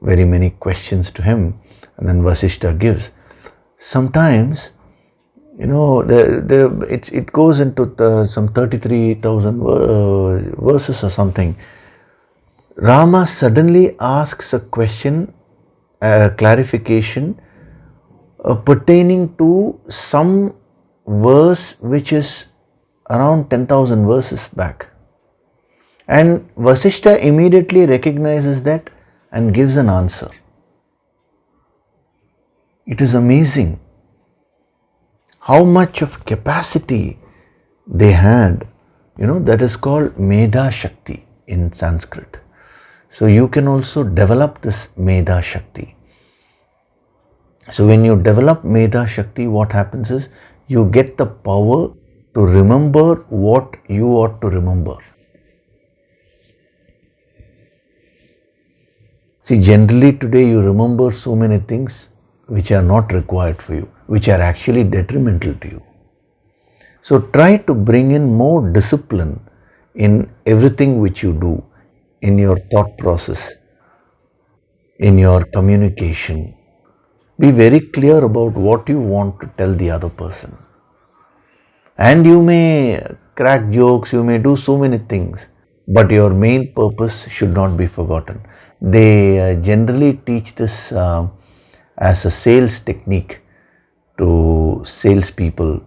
very many questions to him, and then Vasishta gives. Sometimes, it goes into some 33,000 verses or something. Rama suddenly asks a question, a clarification pertaining to some verse which is around 10,000 verses back. And Vasishta immediately recognizes that and gives an answer. It is amazing how much of capacity they had. That is called Medha Shakti in Sanskrit. So you can also develop this Medha Shakti. So when you develop Medha Shakti, what happens is you get the power to remember what you ought to remember. See, generally today you remember so many things which are not required for you, which are actually detrimental to you. So try to bring in more discipline in everything which you do, in your thought process, in your communication. Be very clear about what you want to tell the other person. And you may crack jokes, you may do so many things, but your main purpose should not be forgotten. They generally teach this as a sales technique to salespeople,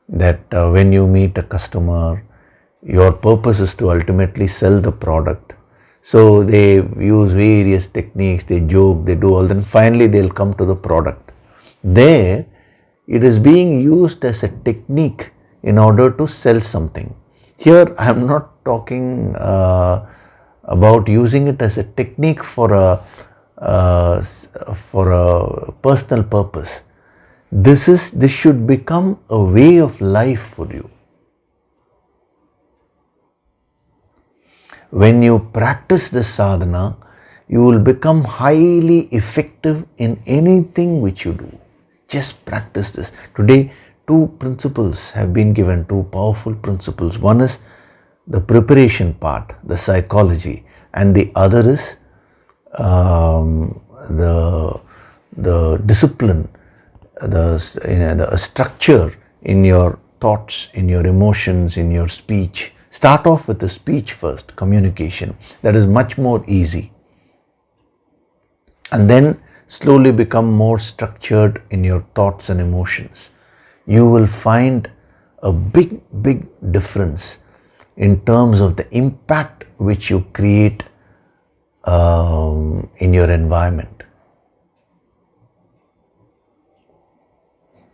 that when you meet a customer, your purpose is to ultimately sell the product. So they use various techniques, they joke, they do all that, and finally they'll come to the product. There, it is being used as a technique in order to sell something. Here I am not talking about using it as a technique for a personal purpose. This should become a way of life for you. When you practice this sadhana, you will become highly effective in anything which you do. Just practice this. Today, two principles have been given, two powerful principles. One is the preparation part, the psychology, and the other is the discipline, the structure in your thoughts, in your emotions, in your speech. Start off with the speech first, communication. That is much more easy. And then slowly become more structured in your thoughts and emotions. You will find a big difference in terms of the impact which you create in your environment.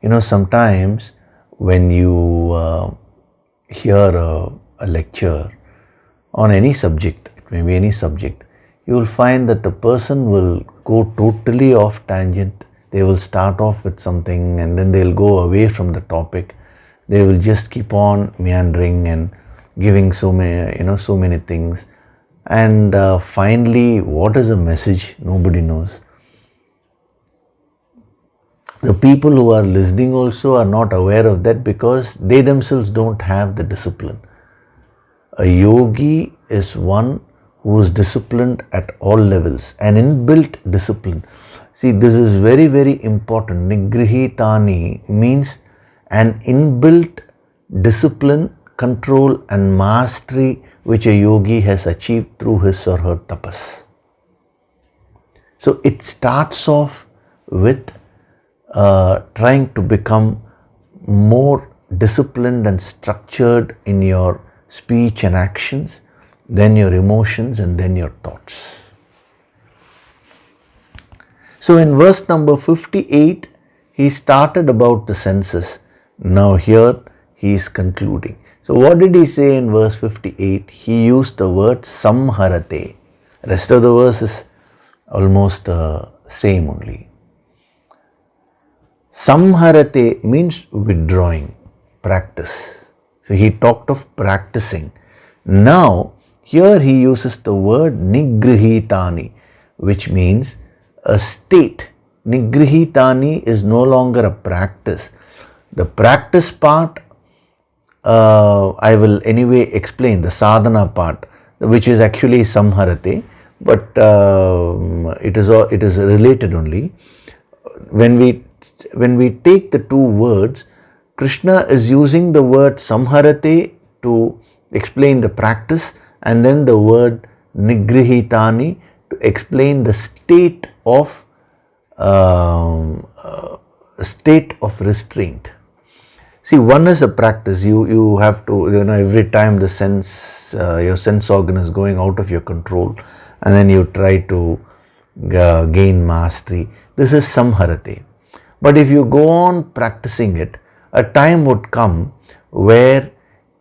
You know, sometimes when you hear a lecture on any subject, it may be any subject, you will find that the person will go totally off tangent. They will start off with something and then they'll go away from the topic. They will just keep on meandering and giving so many things. And finally, what is the message? Nobody knows. The people who are listening also are not aware of that because they themselves don't have the discipline. A yogi is one who is disciplined at all levels, an inbuilt discipline. See, this is very important. Nigrihitani means an inbuilt discipline, control and mastery which a yogi has achieved through his or her tapas. So it starts off with trying to become more disciplined and structured in your speech and actions, then your emotions, and then your thoughts. So in verse number 58, he started about the senses. Now here he is concluding. So what did he say in verse 58? He used the word samharate. Rest of the verse is almost same only. Samharate means withdrawing, practice. So he talked of practicing. Now here he uses the word nigrihitani, which means a state. Nigrihitani is no longer a practice. The practice part I will anyway explain, the sadhana part, which is actually samharate, but it is related only. When we take the two words, Krishna is using the word samharate to explain the practice, and then the word nigrihitani to explain the state of restraint. See, one is a practice. You have to, every time the sense, your sense organ is going out of your control, and then you try to gain mastery. This is samharate. But if you go on practicing it, a time would come where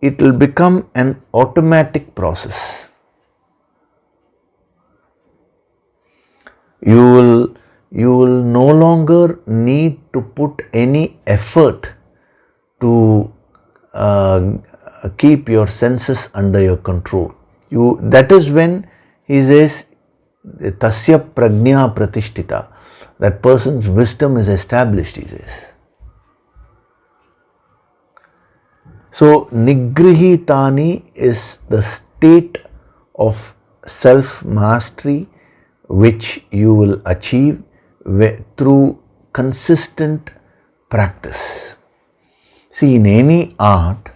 it will become an automatic process. You will no longer need to put any effort to keep your senses under your control. That is when he says, tasya prajna pratishtita, that person's wisdom is established, he says. So nigrihitani is the state of self-mastery which you will achieve through consistent practice. See, in any art,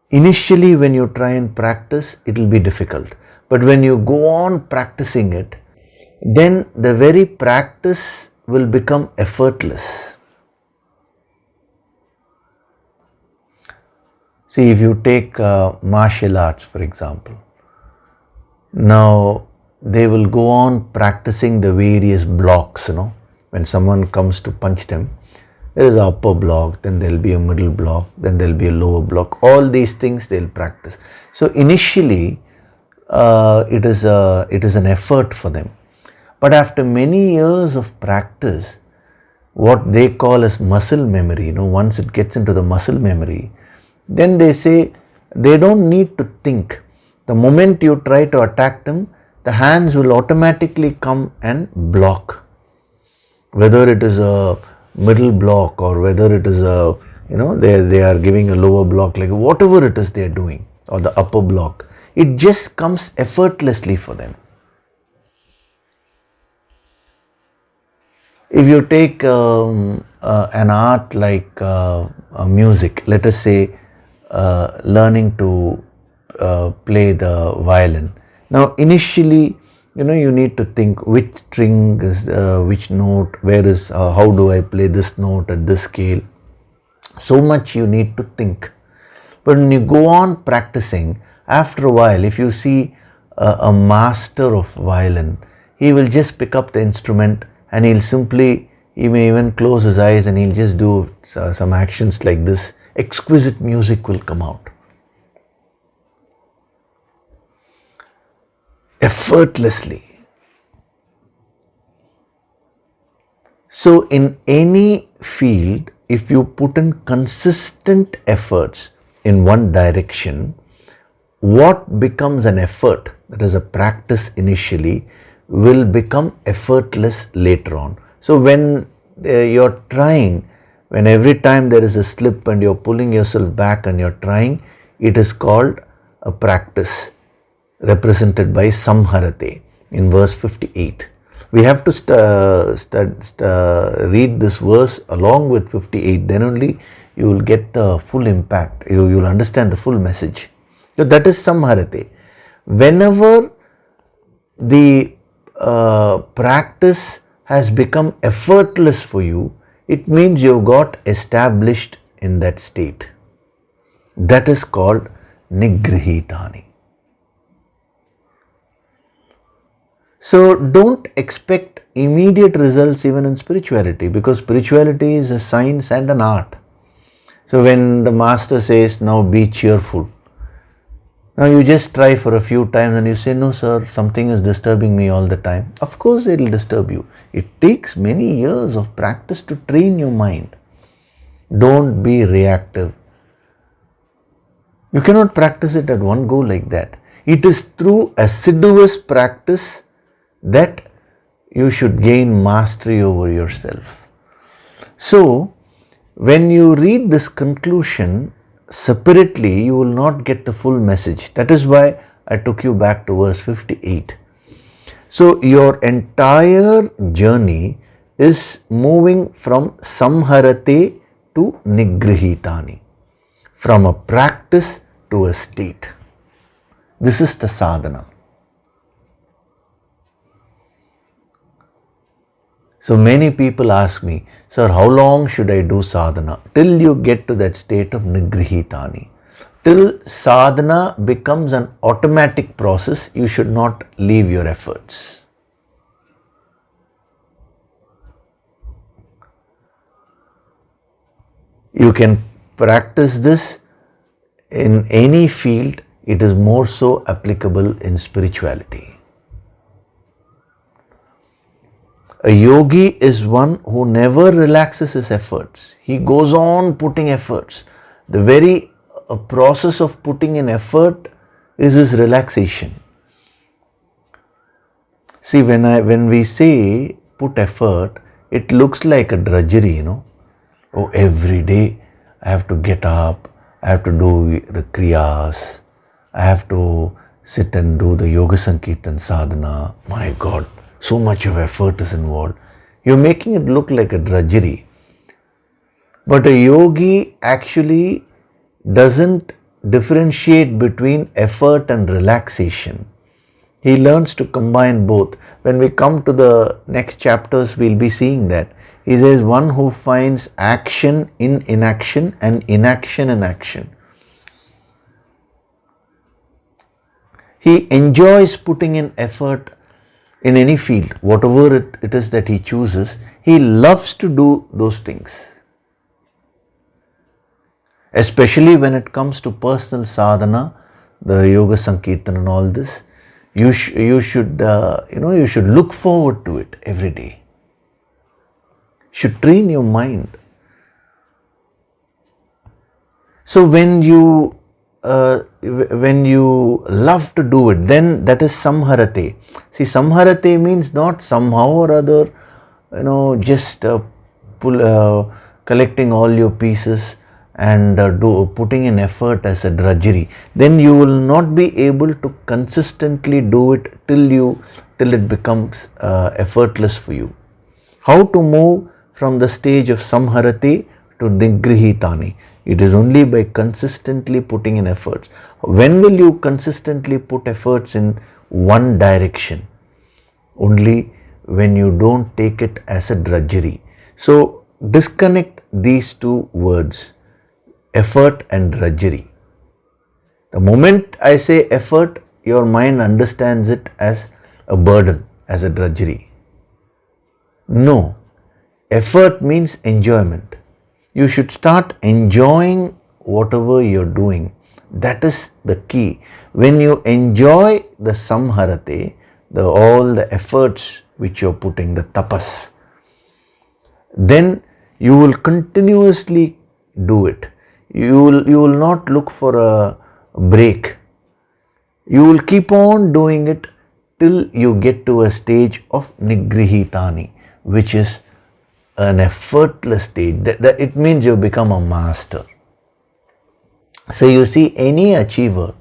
initially when you try and practice, it will be difficult. But when you go on practicing it, then the very practice will become effortless. See, if you take martial arts, for example, now they will go on practicing the various blocks, when someone comes to punch them, There is an upper block, then there will be a middle block, then there will be a lower block. All these things they will practice. So initially it is an effort for them. But after many years of practice, what they call as muscle memory, once it gets into the muscle memory, then they say they don't need to think. The moment you try to attack them, the hands will automatically come and block. Whether it is a middle block or whether it is a, they are giving a lower block, like whatever it is they are doing, or the upper block, it just comes effortlessly for them. If you take an art like music, let us say learning to play the violin. Now initially, you need to think which string is which note, where is, how do I play this note at this scale. So much you need to think. But when you go on practicing, after a while, if you see a master of violin, he will just pick up the instrument and he may even close his eyes and he'll just do some actions like this. Exquisite music will come out. Effortlessly. So in any field, if you put in consistent efforts in one direction, what becomes an effort, that is a practice initially, will become effortless later on. So when you're trying, when every time there is a slip and you're pulling yourself back and you're trying, it is called a practice, represented by samharate in verse 58. We have to read this verse along with 58, then only you will get the full impact, you will understand the full message. So that is samharate. Whenever the practice has become effortless for you, it means you got established in that state. That is called nigrihitani. So don't expect immediate results even in spirituality, because spirituality is a science and an art. So when the master says, now be cheerful, now you just try for a few times and you say, no sir, something is disturbing me all the time. Of course it will disturb you. It takes many years of practice to train your mind. Don't be reactive. You cannot practice it at one go like that. It is through assiduous practice that you should gain mastery over yourself. So, when you read this conclusion separately, you will not get the full message. That is why I took you back to verse 58. So, your entire journey is moving from samharate to nigrihitani, from a practice to a state. This is the sadhana. So many people ask me, sir, how long should I do sadhana? Till you get to that state of nigrihitani. Till sadhana becomes an automatic process, you should not leave your efforts. You can practice this in any field, it is more so applicable in spirituality. A yogi is one who never relaxes his efforts. He goes on putting efforts. The very process of putting in effort is his relaxation. See, when we say put effort, it looks like a drudgery, Oh, every day I have to get up, I have to do the kriyas, I have to sit and do the yoga sankirtan sadhana. My God, so much of effort is involved. You're making it look like a drudgery. But a yogi actually doesn't differentiate between effort and relaxation. He learns to combine both. When we come to the next chapters, we'll be seeing that. He says one who finds action in inaction and inaction in action. He enjoys putting in effort in any field, whatever it is that he chooses. He loves to do those things. Especially when it comes to personal sadhana, the yoga sankirtan and all this, you should look forward to it every day. Should train your mind. So when you love to do it, then that is samharate. See, samharate means not somehow or other, just collecting all your pieces and putting in effort as a drudgery. Then you will not be able to consistently do it till it becomes effortless for you. How to move from the stage of samharate to nigrihitani? It is only by consistently putting in efforts. When will you consistently put efforts in one direction? Only when you don't take it as a drudgery. So disconnect these two words, effort and drudgery. The moment I say effort, your mind understands it as a burden, as a drudgery. No, effort means enjoyment. You should start enjoying whatever you're doing. That is the key. When you enjoy the samharate, all the efforts which you're putting, the tapas, then you will continuously do it. You will not look for a break. You will keep on doing it till you get to a stage of nigrihitani, which is an effortless state. That it means you become a master. So you see, any achiever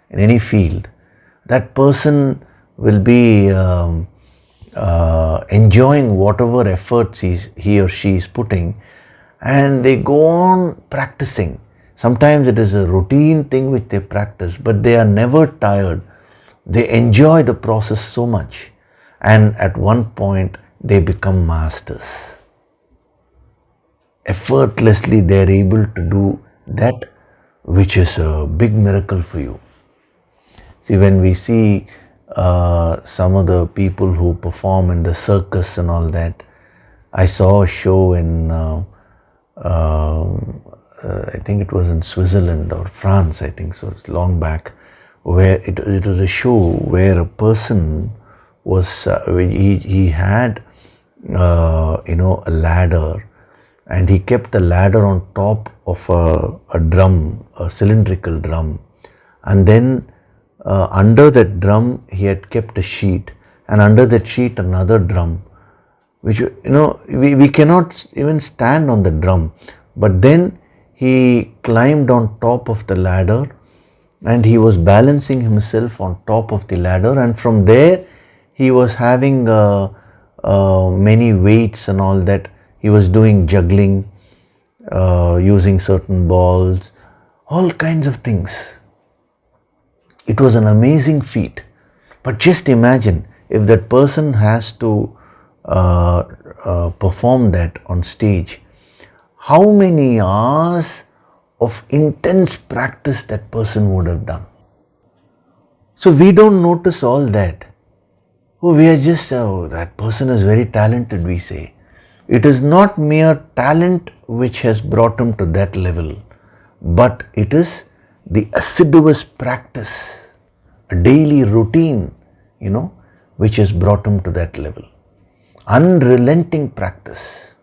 in any field, that person will be enjoying whatever efforts he or she is putting, and they go on practicing. Sometimes it is a routine thing which they practice, but they are never tired. They enjoy the process so much, and at one point they become masters. Effortlessly they are able to do that which is a big miracle for you. See, when we see some of the people who perform in the circus and all that, I saw a show in I think it was in Switzerland or France, I think so, it's long back, where it was a show where a person was, he had a ladder, and he kept the ladder on top of a drum, a cylindrical drum, and then under that drum he had kept a sheet, and under that sheet another drum, which we cannot even stand on the drum, but then he climbed on top of the ladder and he was balancing himself on top of the ladder, and from there he was having many weights and all that. He was doing juggling, using certain balls, all kinds of things. It was an amazing feat. But just imagine if that person has to perform that on stage, how many hours of intense practice that person would have done. So we don't notice all that. Oh, we are just, that person is very talented, we say. It is not mere talent which has brought him to that level, but it is the assiduous practice, a daily routine, which has brought him to that level. Unrelenting practice.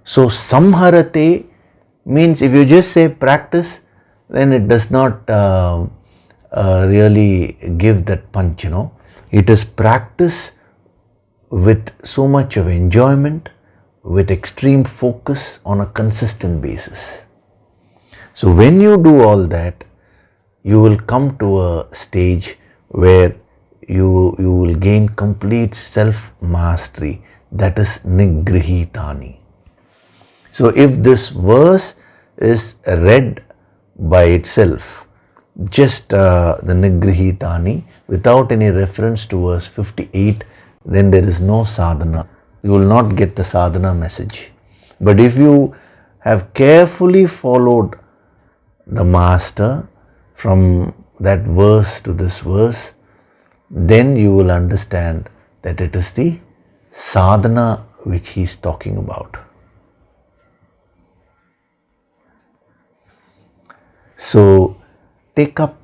So samharate means, if you just say practice, then it does not really give that punch, It is practice with so much of enjoyment, with extreme focus on a consistent basis. So when you do all that, you will come to a stage where you will gain complete self-mastery, that is nigrihitani. So if this verse is read by itself, just the nigrihitani, without any reference to verse 58, then there is no sadhana. You will not get the sadhana message. But if you have carefully followed the master from that verse to this verse, then you will understand that it is the sadhana which he is talking about. So take up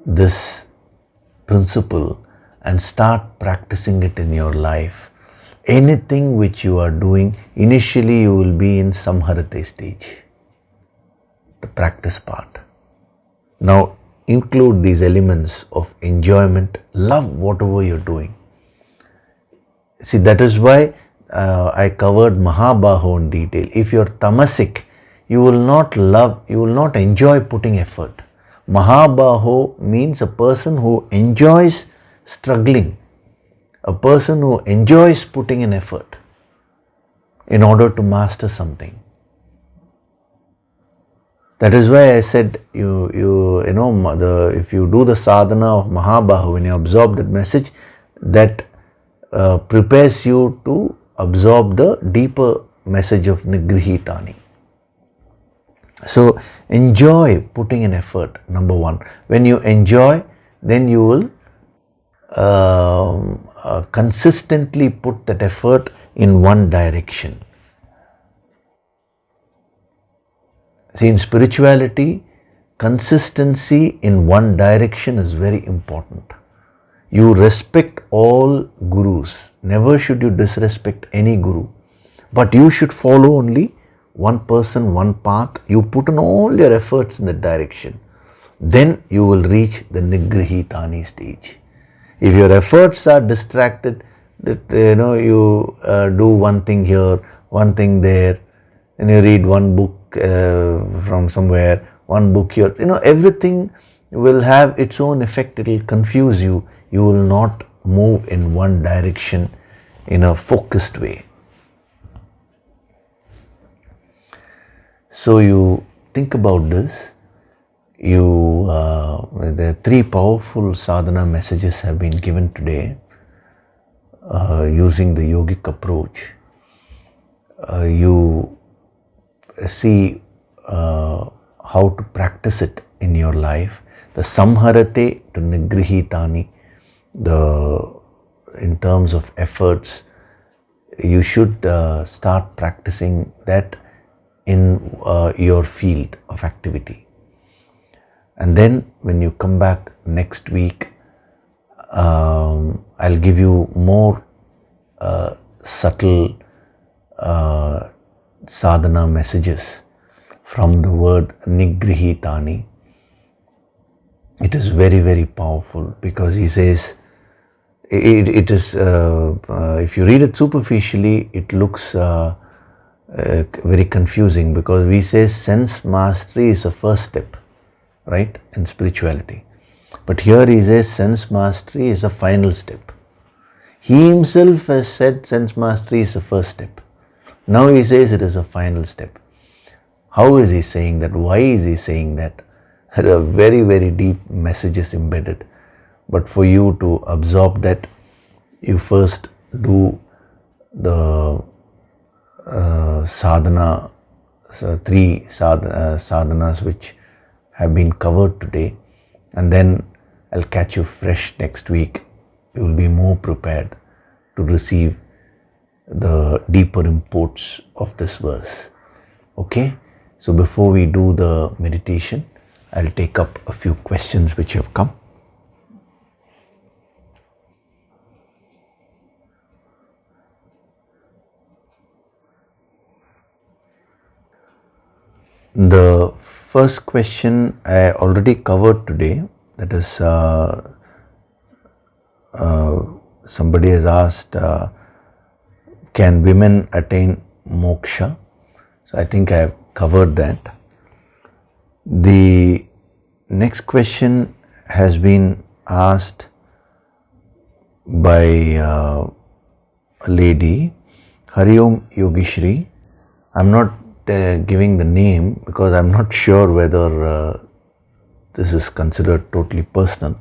this principle and start practicing it in your life. Anything which you are doing, initially you will be in samharate stage, the practice part. Now include these elements of enjoyment, love whatever you're doing. See, that is why I covered Mahabaho in detail. If you're tamasic, you will not love, you will not enjoy putting effort. Mahabaho means a person who enjoys struggling, a person who enjoys putting in effort in order to master something. That is why I said, if you do the sadhana of Mahabaho, when you absorb that message, that prepares you to absorb the deeper message of Nigrihitani. So enjoy putting in effort, number one. When you enjoy, then you will consistently put that effort in one direction. See, in spirituality, consistency in one direction is very important. You respect all gurus. Never should you disrespect any guru. But you should follow only one person, one path. You put in all your efforts in that direction. Then you will reach the Nigrihitani stage. If your efforts are distracted, you do one thing here, one thing there, and you read one book from somewhere, one book here, everything will have its own effect. It will confuse you. You will not move in one direction in a focused way. So you think about this. The three powerful sadhana messages have been given today using the yogic approach. You see how to practice it in your life. The samharate to nigrihitani, in terms of efforts, you should start practicing that in your field of activity. And then when you come back next week, I'll give you more subtle sadhana messages from the word nigrihitani. It is very, very powerful because he says, it is, if you read it superficially, it looks very confusing because we say sense mastery is a first step, right, in spirituality. But here he says sense mastery is a final step. He himself has said sense mastery is a first step. Now he says it is a final step. How is he saying that? Why is he saying that? There are very, very deep messages embedded. But for you to absorb that, you first do the sadhana, three sadhanas which have been covered today, and then I'll catch you fresh next week. You will be more prepared to receive the deeper imports of this verse. Okay? So before we do the meditation, I'll take up a few questions which have come. The first question I already covered today, that is somebody has asked, can women attain moksha? So I think I have covered that. The next question has been asked by a lady, Hariom Yogishri. I'm not giving the name because I'm not sure whether this is considered totally personal.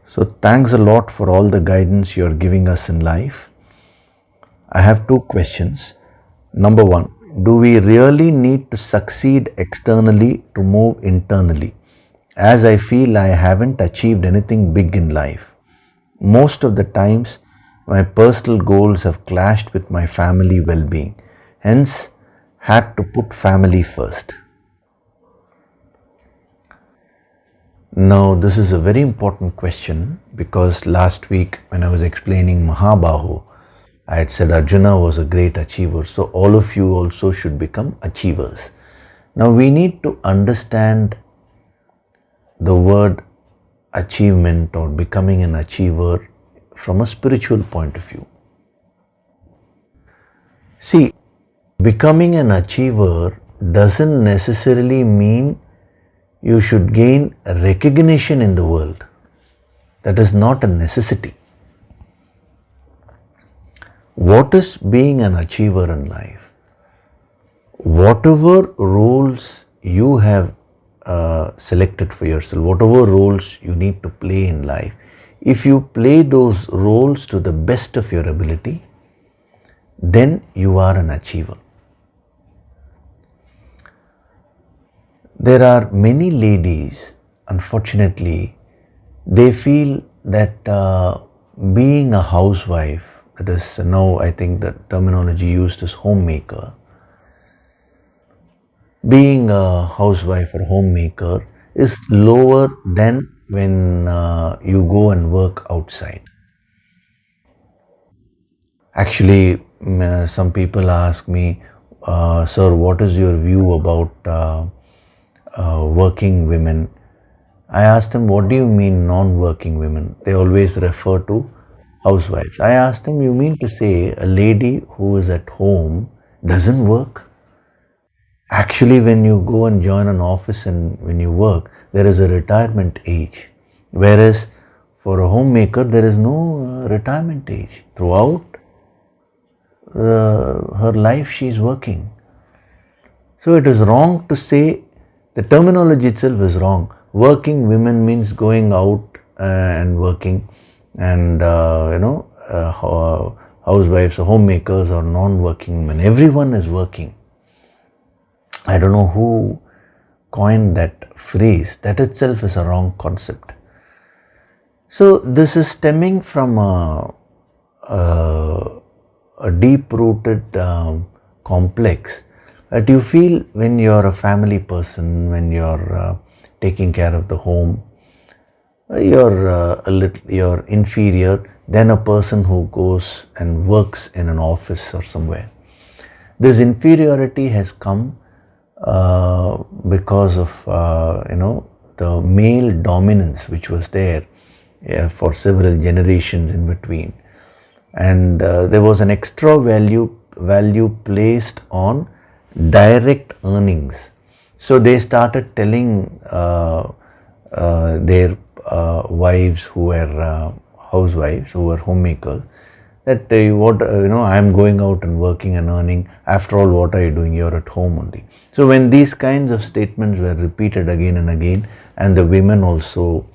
So thanks a lot for all the guidance you are giving us in life. I have two questions. Number one, do we really need to succeed externally to move internally? As I feel I haven't achieved anything big in life. Most of the times, my personal goals have clashed with my family well-being. Hence, had to put family first. Now, this is a very important question because last week when I was explaining Mahabahu, I had said Arjuna was a great achiever. So, all of you also should become achievers. Now, we need to understand the word achievement or becoming an achiever from a spiritual point of view. See, becoming an achiever doesn't necessarily mean you should gain recognition in the world. That is not a necessity. What is being an achiever in life? Whatever roles you have selected for yourself, whatever roles you need to play in life, if you play those roles to the best of your ability, then you are an achiever. There are many ladies, unfortunately, they feel that being a housewife, that is now I think the terminology used is homemaker, being a housewife or homemaker is lower than when you go and work outside. Actually, some people ask me, sir, what is your view about working women? I asked them, what do you mean non-working women? They always refer to housewives. I asked them, you mean to say a lady who is at home doesn't work? Actually, when you go and join an office and when you work, there is a retirement age. Whereas for a homemaker, there is no retirement age. Throughout her life, she is working. So it is wrong to say, the terminology itself is wrong. Working women means going out and working, and housewives or homemakers or non-working women. Everyone is working. I don't know who coined that phrase. That itself is a wrong concept. So this is stemming from a deep-rooted complex that you feel when you're a family person, when you're taking care of the home, you're inferior than a person who goes and works in an office or somewhere. This inferiority has come because of the male dominance which was there for several generations in between, and there was an extra value placed on direct earnings. So they started telling their wives who were housewives, who were homemakers, that I am going out and working and earning. After all, what are you doing? You're at home only. So when these kinds of statements were repeated again and again, and the women also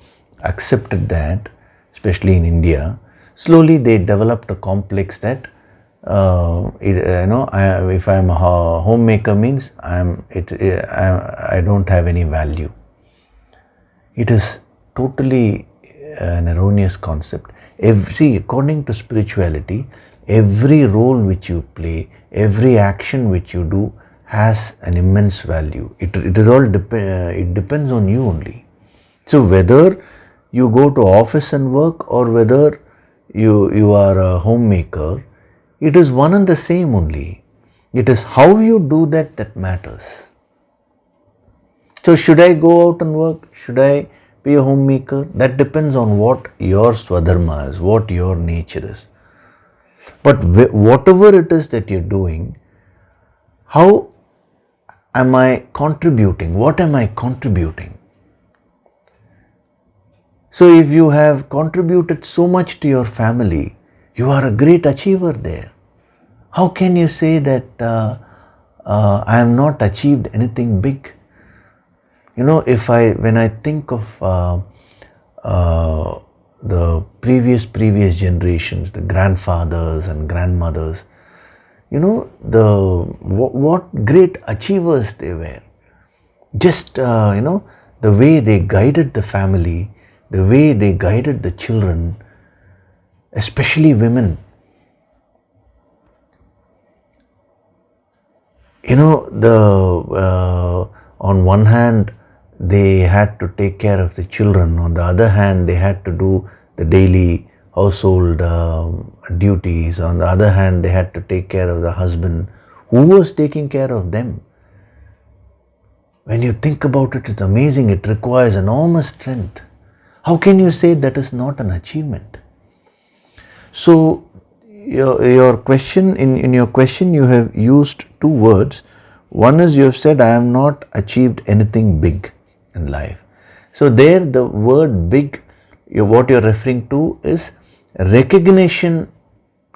accepted that, especially in India, slowly they developed a complex that if I am a homemaker means I don't have any value. It is totally an erroneous concept. According to spirituality, every role which you play, every action which you do has an immense value. It depends on you only. So whether you go to office and work or whether you are a homemaker, it is one and the same only. It is how you do that matters. So should I go out and work? Should I be a homemaker? That depends on what your swadharma is, what your nature is. But whatever it is that you're doing, how am I contributing? What am I contributing? So if you have contributed so much to your family, you are a great achiever there. How can you say that I have not achieved anything big? When I think of the previous generations, the grandfathers and grandmothers, what great achievers they were. Just the way they guided the family, the way they guided the children, especially women. On one hand, they had to take care of the children. On the other hand, they had to do the daily household duties. On the other hand, they had to take care of the husband. Who was taking care of them? When you think about it, it's amazing. It requires enormous strength. How can you say that is not an achievement? So, your question, in your question, you have used two words. One is you have said, I have not achieved anything big in life. So there the word big, what you're referring to is recognition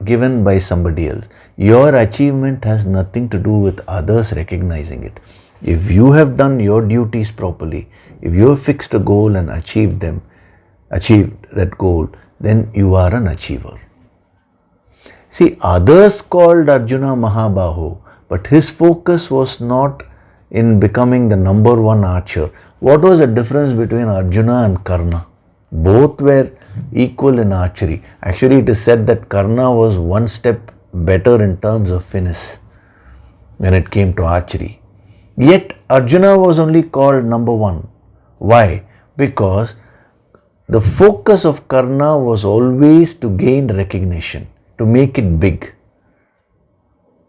given by somebody else. Your achievement has nothing to do with others recognizing it. If you have done your duties properly, if you have fixed a goal and achieved that goal, then you are an achiever. See, others called Arjuna Mahabahu, but his focus was not in becoming the number one archer. What was the difference between Arjuna and Karna? Both were equal in archery. Actually, it is said that Karna was one step better in terms of finesse when it came to archery. Yet, Arjuna was only called number one. Why? Because the focus of Karna was always to gain recognition, to make it big.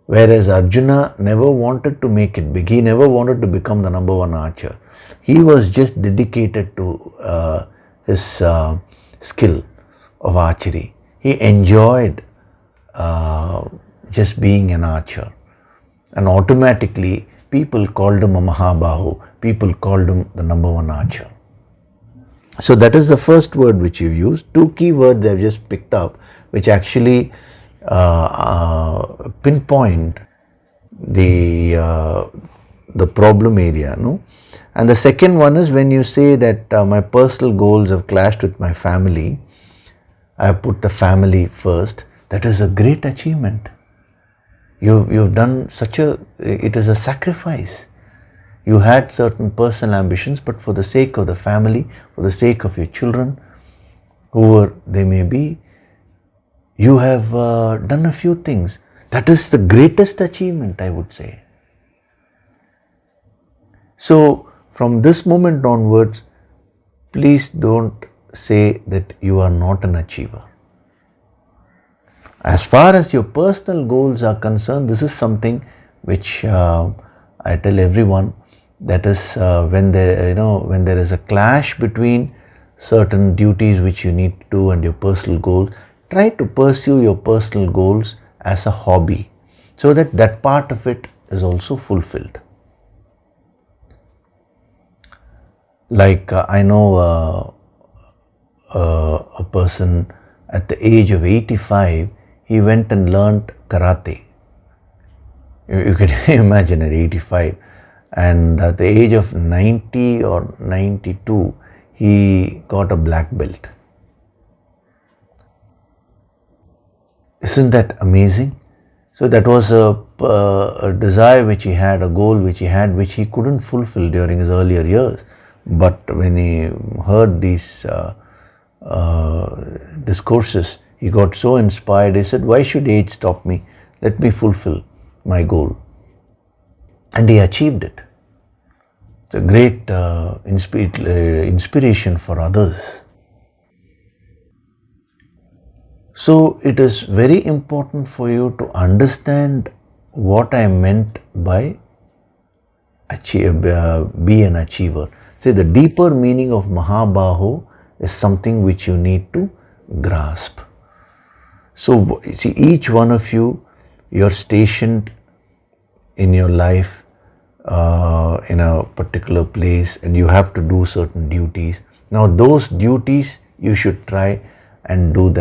Whereas Arjuna never wanted to make it big. He never wanted to become the number one archer. He was just dedicated to his skill of archery. He enjoyed just being an archer. And automatically, people called him a Mahabahu. People called him the number one archer. So that is the first word which you used. Two key words I've just picked up, which actually pinpoint the problem area, no? And the second one is when you say that my personal goals have clashed with my family. I have put the family first. That is a great achievement. You've done it is a sacrifice. You had certain personal ambitions, but for the sake of the family, for the sake of your children, whoever they may be, you have done a few things. That is the greatest achievement, I would say. So, from this moment onwards, please don't say that you are not an achiever. As far as your personal goals are concerned, this is something which I tell everyone. That is when there is a clash between certain duties which you need to do and your personal goals. Try to pursue your personal goals as a hobby so that that part of it is also fulfilled. Like I know a person at the age of 85, he went and learnt karate. You can imagine at 85. And at the age of 90 or 92, he got a black belt. Isn't that amazing? So that was a desire which he had, a goal which he had, which he couldn't fulfill during his earlier years. But when he heard these discourses, he got so inspired. He said, why should age stop me? Let me fulfill my goal. And he achieved it. It's a great inspiration for others. So it is very important for you to understand what I meant by be an achiever. See, the deeper meaning of Mahabahu is something which you need to grasp. So, see, each one of you, you're stationed in your life in a particular place and you have to do certain duties. Now, those duties you should try and do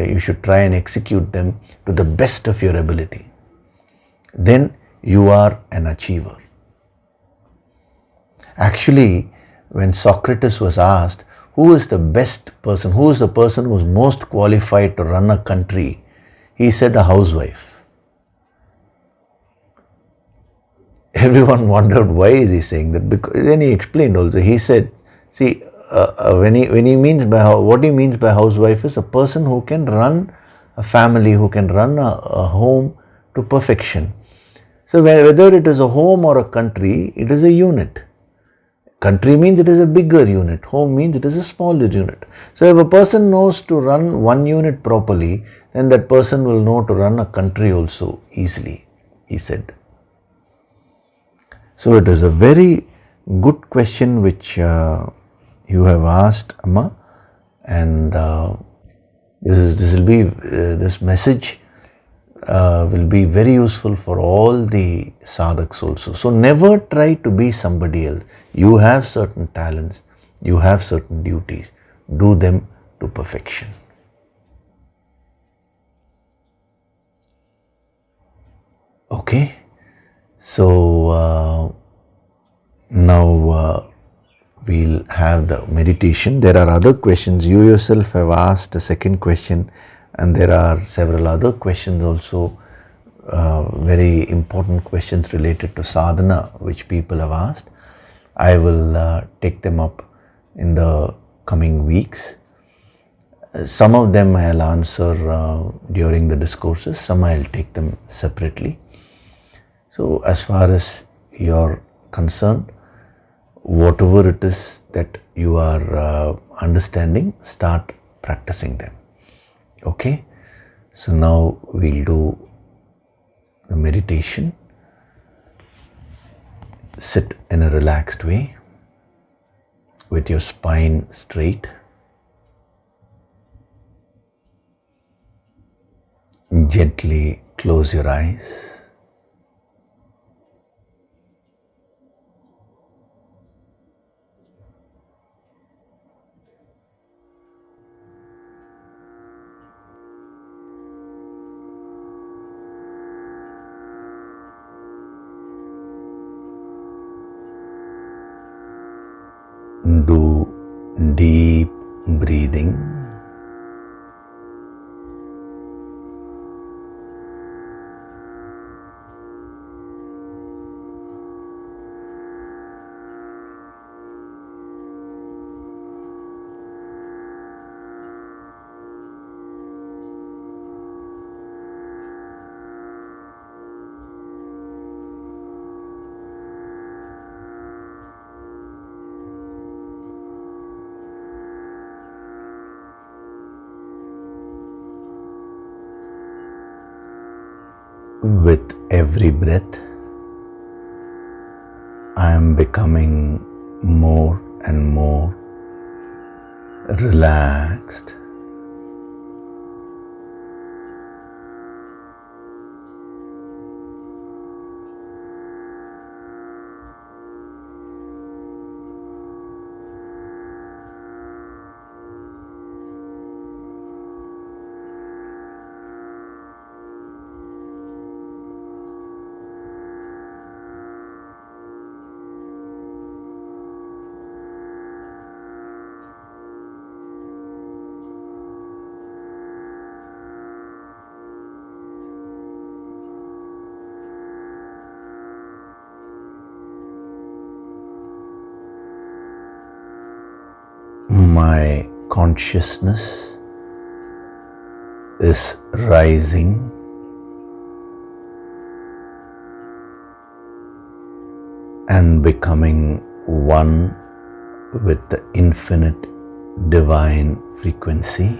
you should try and execute them to the best of your ability. Then you are an achiever. Actually, when Socrates was asked, who is the best person, who is the person who is most qualified to run a country, he said a housewife. Everyone wondered why is he saying that, because then he explained also. He said, see, what he means by housewife is a person who can run a family, who can run a home to perfection. So whether it is a home or a country, it is a unit. Country means it is a bigger unit. Home means it is a smaller unit. So if a person knows to run one unit properly, then that person will know to run a country also easily, he said. So it is a very good question which you have asked, Amma, and this message will be very useful for all the sadhaks also. So never try to be somebody else. You have certain talents, you have certain duties. Do them to perfection. Okay, so now we'll have the meditation. There are other questions. You yourself have asked a second question, and there are several other questions also, very important questions related to sadhana which people have asked. I will take them up in the coming weeks. Some of them I'll answer during the discourses, some I'll take them separately. So as far as you're concerned, whatever it is that you are understanding, start practicing them. Okay, so now we'll do the meditation. Sit in a relaxed way with your spine straight. Gently close your eyes. Do deep breathing. With every breath, I am becoming more and more relaxed. My consciousness is rising and becoming one with the infinite divine frequency.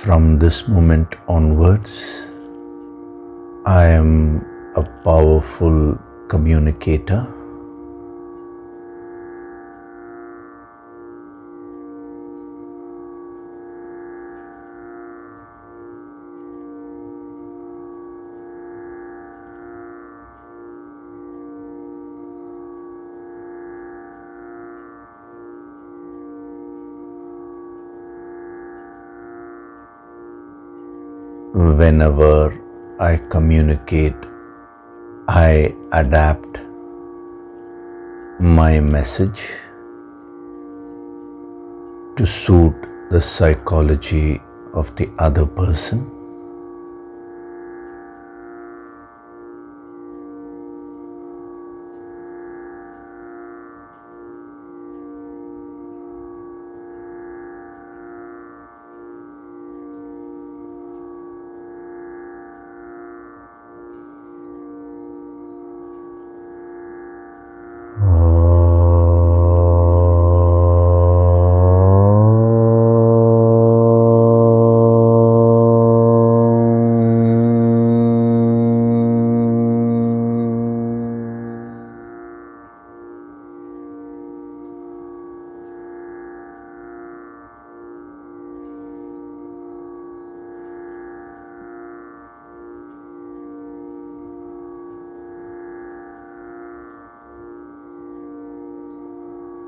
From this moment onwards, I am a powerful communicator. Whenever I communicate, I adapt my message to suit the psychology of the other person.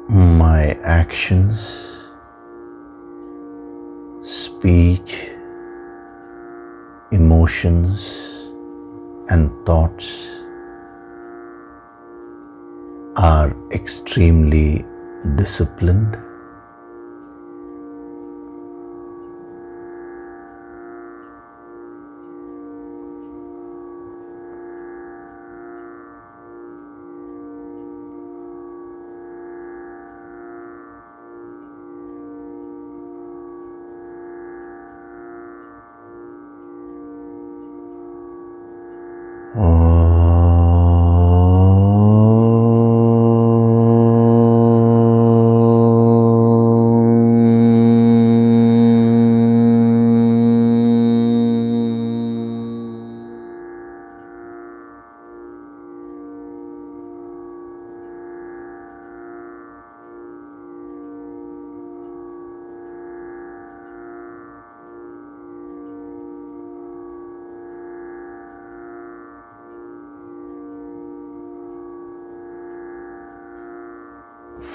My actions, speech, emotions, and thoughts are extremely disciplined.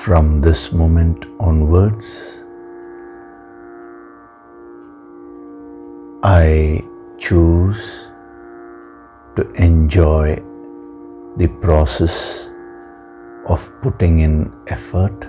From this moment onwards, I choose to enjoy the process of putting in effort.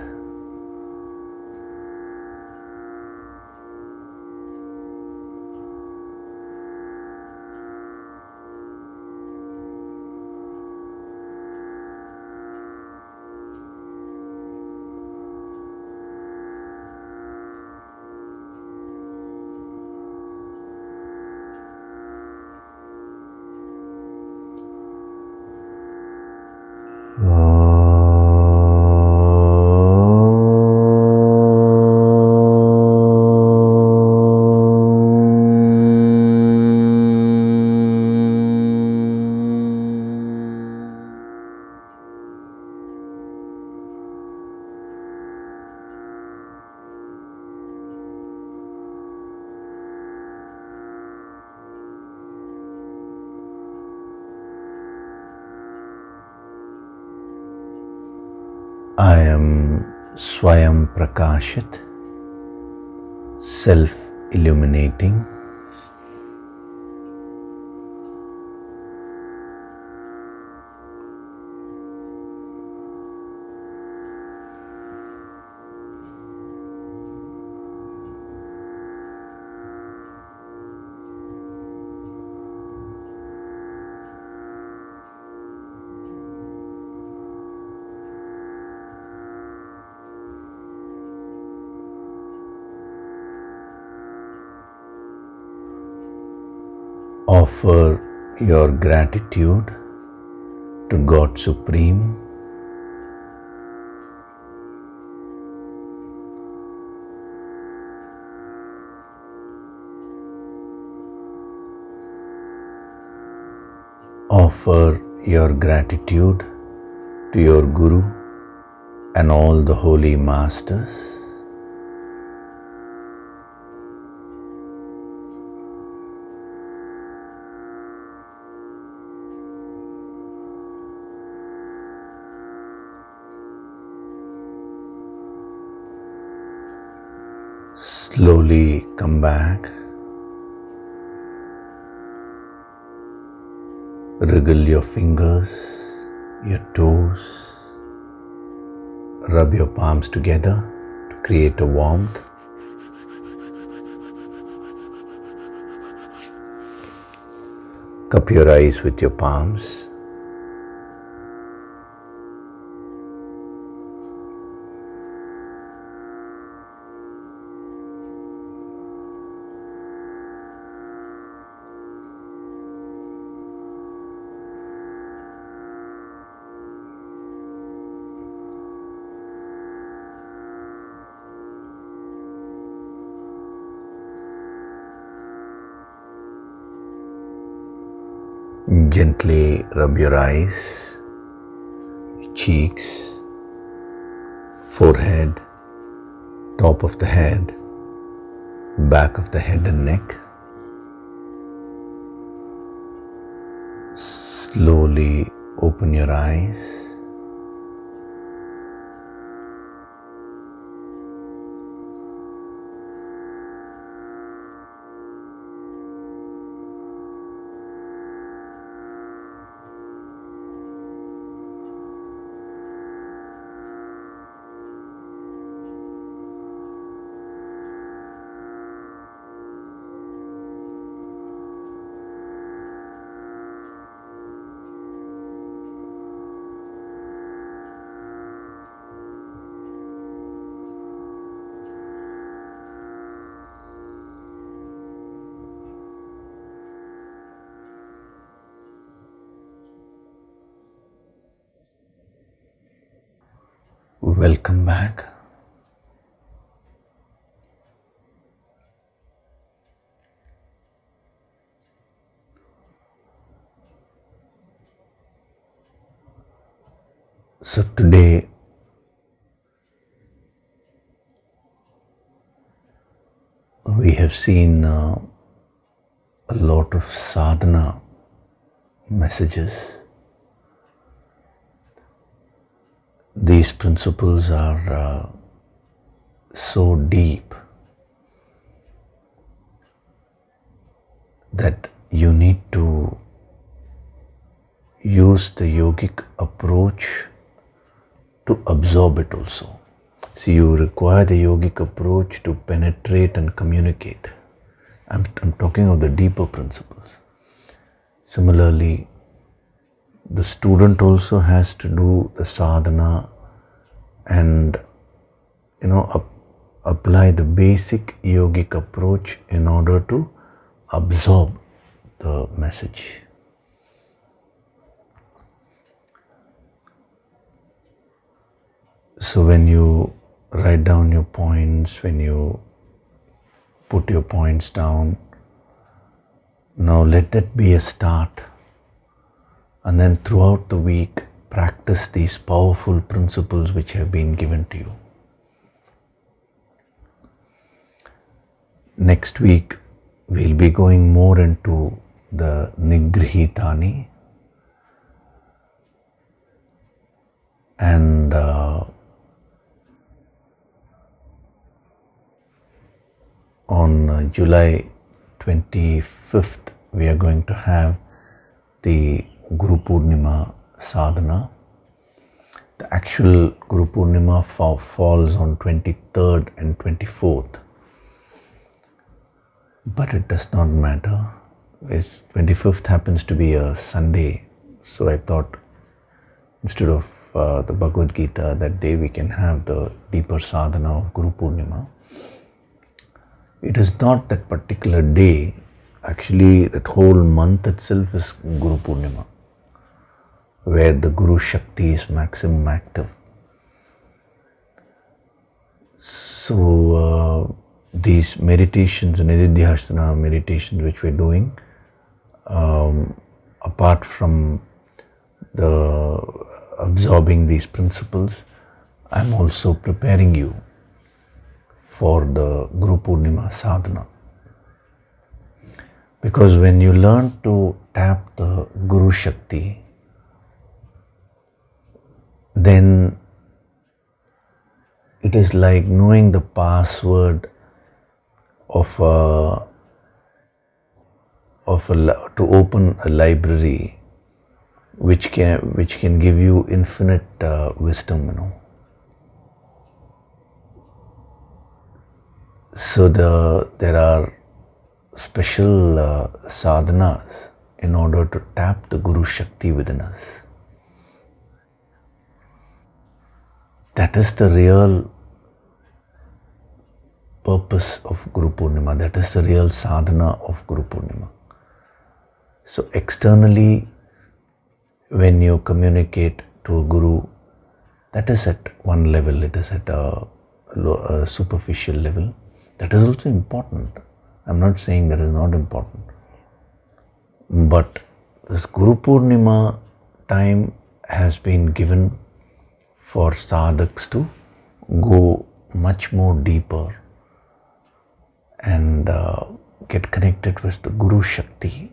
I am Swayam Prakashit, self-illuminating. Offer your gratitude to God Supreme. offer your gratitude to your Guru and all the holy masters. Slowly come back. Wriggle your fingers, your toes. Rub your palms together to create a warmth. Cup your eyes with your palms. Gently rub your eyes, cheeks, forehead, top of the head, back of the head and neck. Slowly open your eyes. Welcome back. So today we have seen a lot of sadhana messages. These principles are so deep that you need to use the yogic approach to absorb it also. So you require the yogic approach to penetrate and communicate. I'm talking of the deeper principles. Similarly, the student also has to do the sadhana and apply the basic yogic approach in order to absorb the message. So when you write down your points, when you put your points down, now let that be a start. And then throughout the week, practice these powerful principles which have been given to you. Next week, we'll be going more into the Nigrihitani and on July 25th, we are going to have the Guru Purnima sadhana. The actual Guru Purnima falls on 23rd and 24th. But it does not matter. 25th happens to be a Sunday. So I thought instead of the Bhagavad Gita that day we can have the deeper sadhana of Guru Purnima. It is not that particular day. Actually, that whole month itself is Guru Purnima, where the Guru Shakti is maximum active. So these meditations, Nididhyasana meditations which we're doing, apart from the absorbing these principles, I'm also preparing you for the Guru Purnima sadhana. Because when you learn to tap the Guru Shakti, then it is like knowing the password to open a library which can give you infinite wisdom, So there are special sadhanas in order to tap the Guru Shakti within us. That is the real purpose of Guru Purnima. That is the real sadhana of Guru Purnima. So externally, when you communicate to a Guru, that is at one level, it is at a superficial level. That is also important. I'm not saying that is not important. But this Guru Purnima time has been given for sadhaks to go much more deeper and get connected with the Guru Shakti.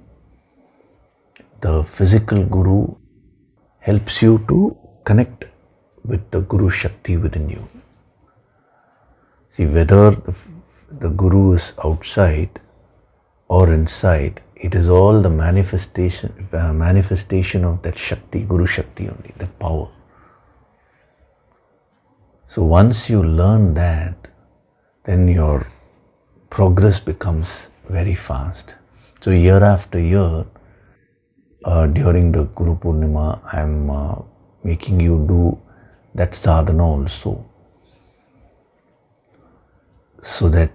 The physical Guru helps you to connect with the Guru Shakti within you. See, whether the Guru is outside or inside, it is all the manifestation of that Shakti, Guru Shakti only, the power. So once you learn that, then your progress becomes very fast. So year after year, during the Guru Purnima, I am making you do that sadhana also, so that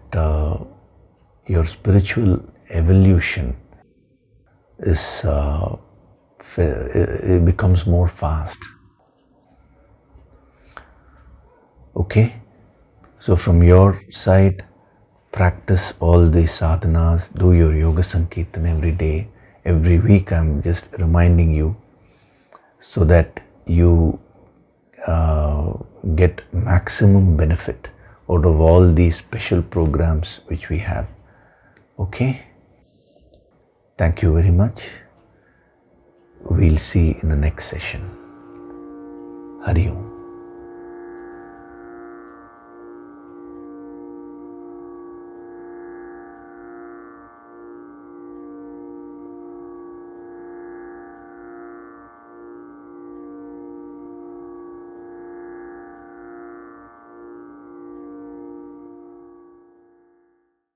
your spiritual evolution it becomes more fast. Okay? So from your side, practice all these sadhanas, do your Yoga Sankirtan every day. Every week I'm just reminding you so that you get maximum benefit out of all these special programs which we have. Okay? Thank you very much. We'll see in the next session. Hari Om.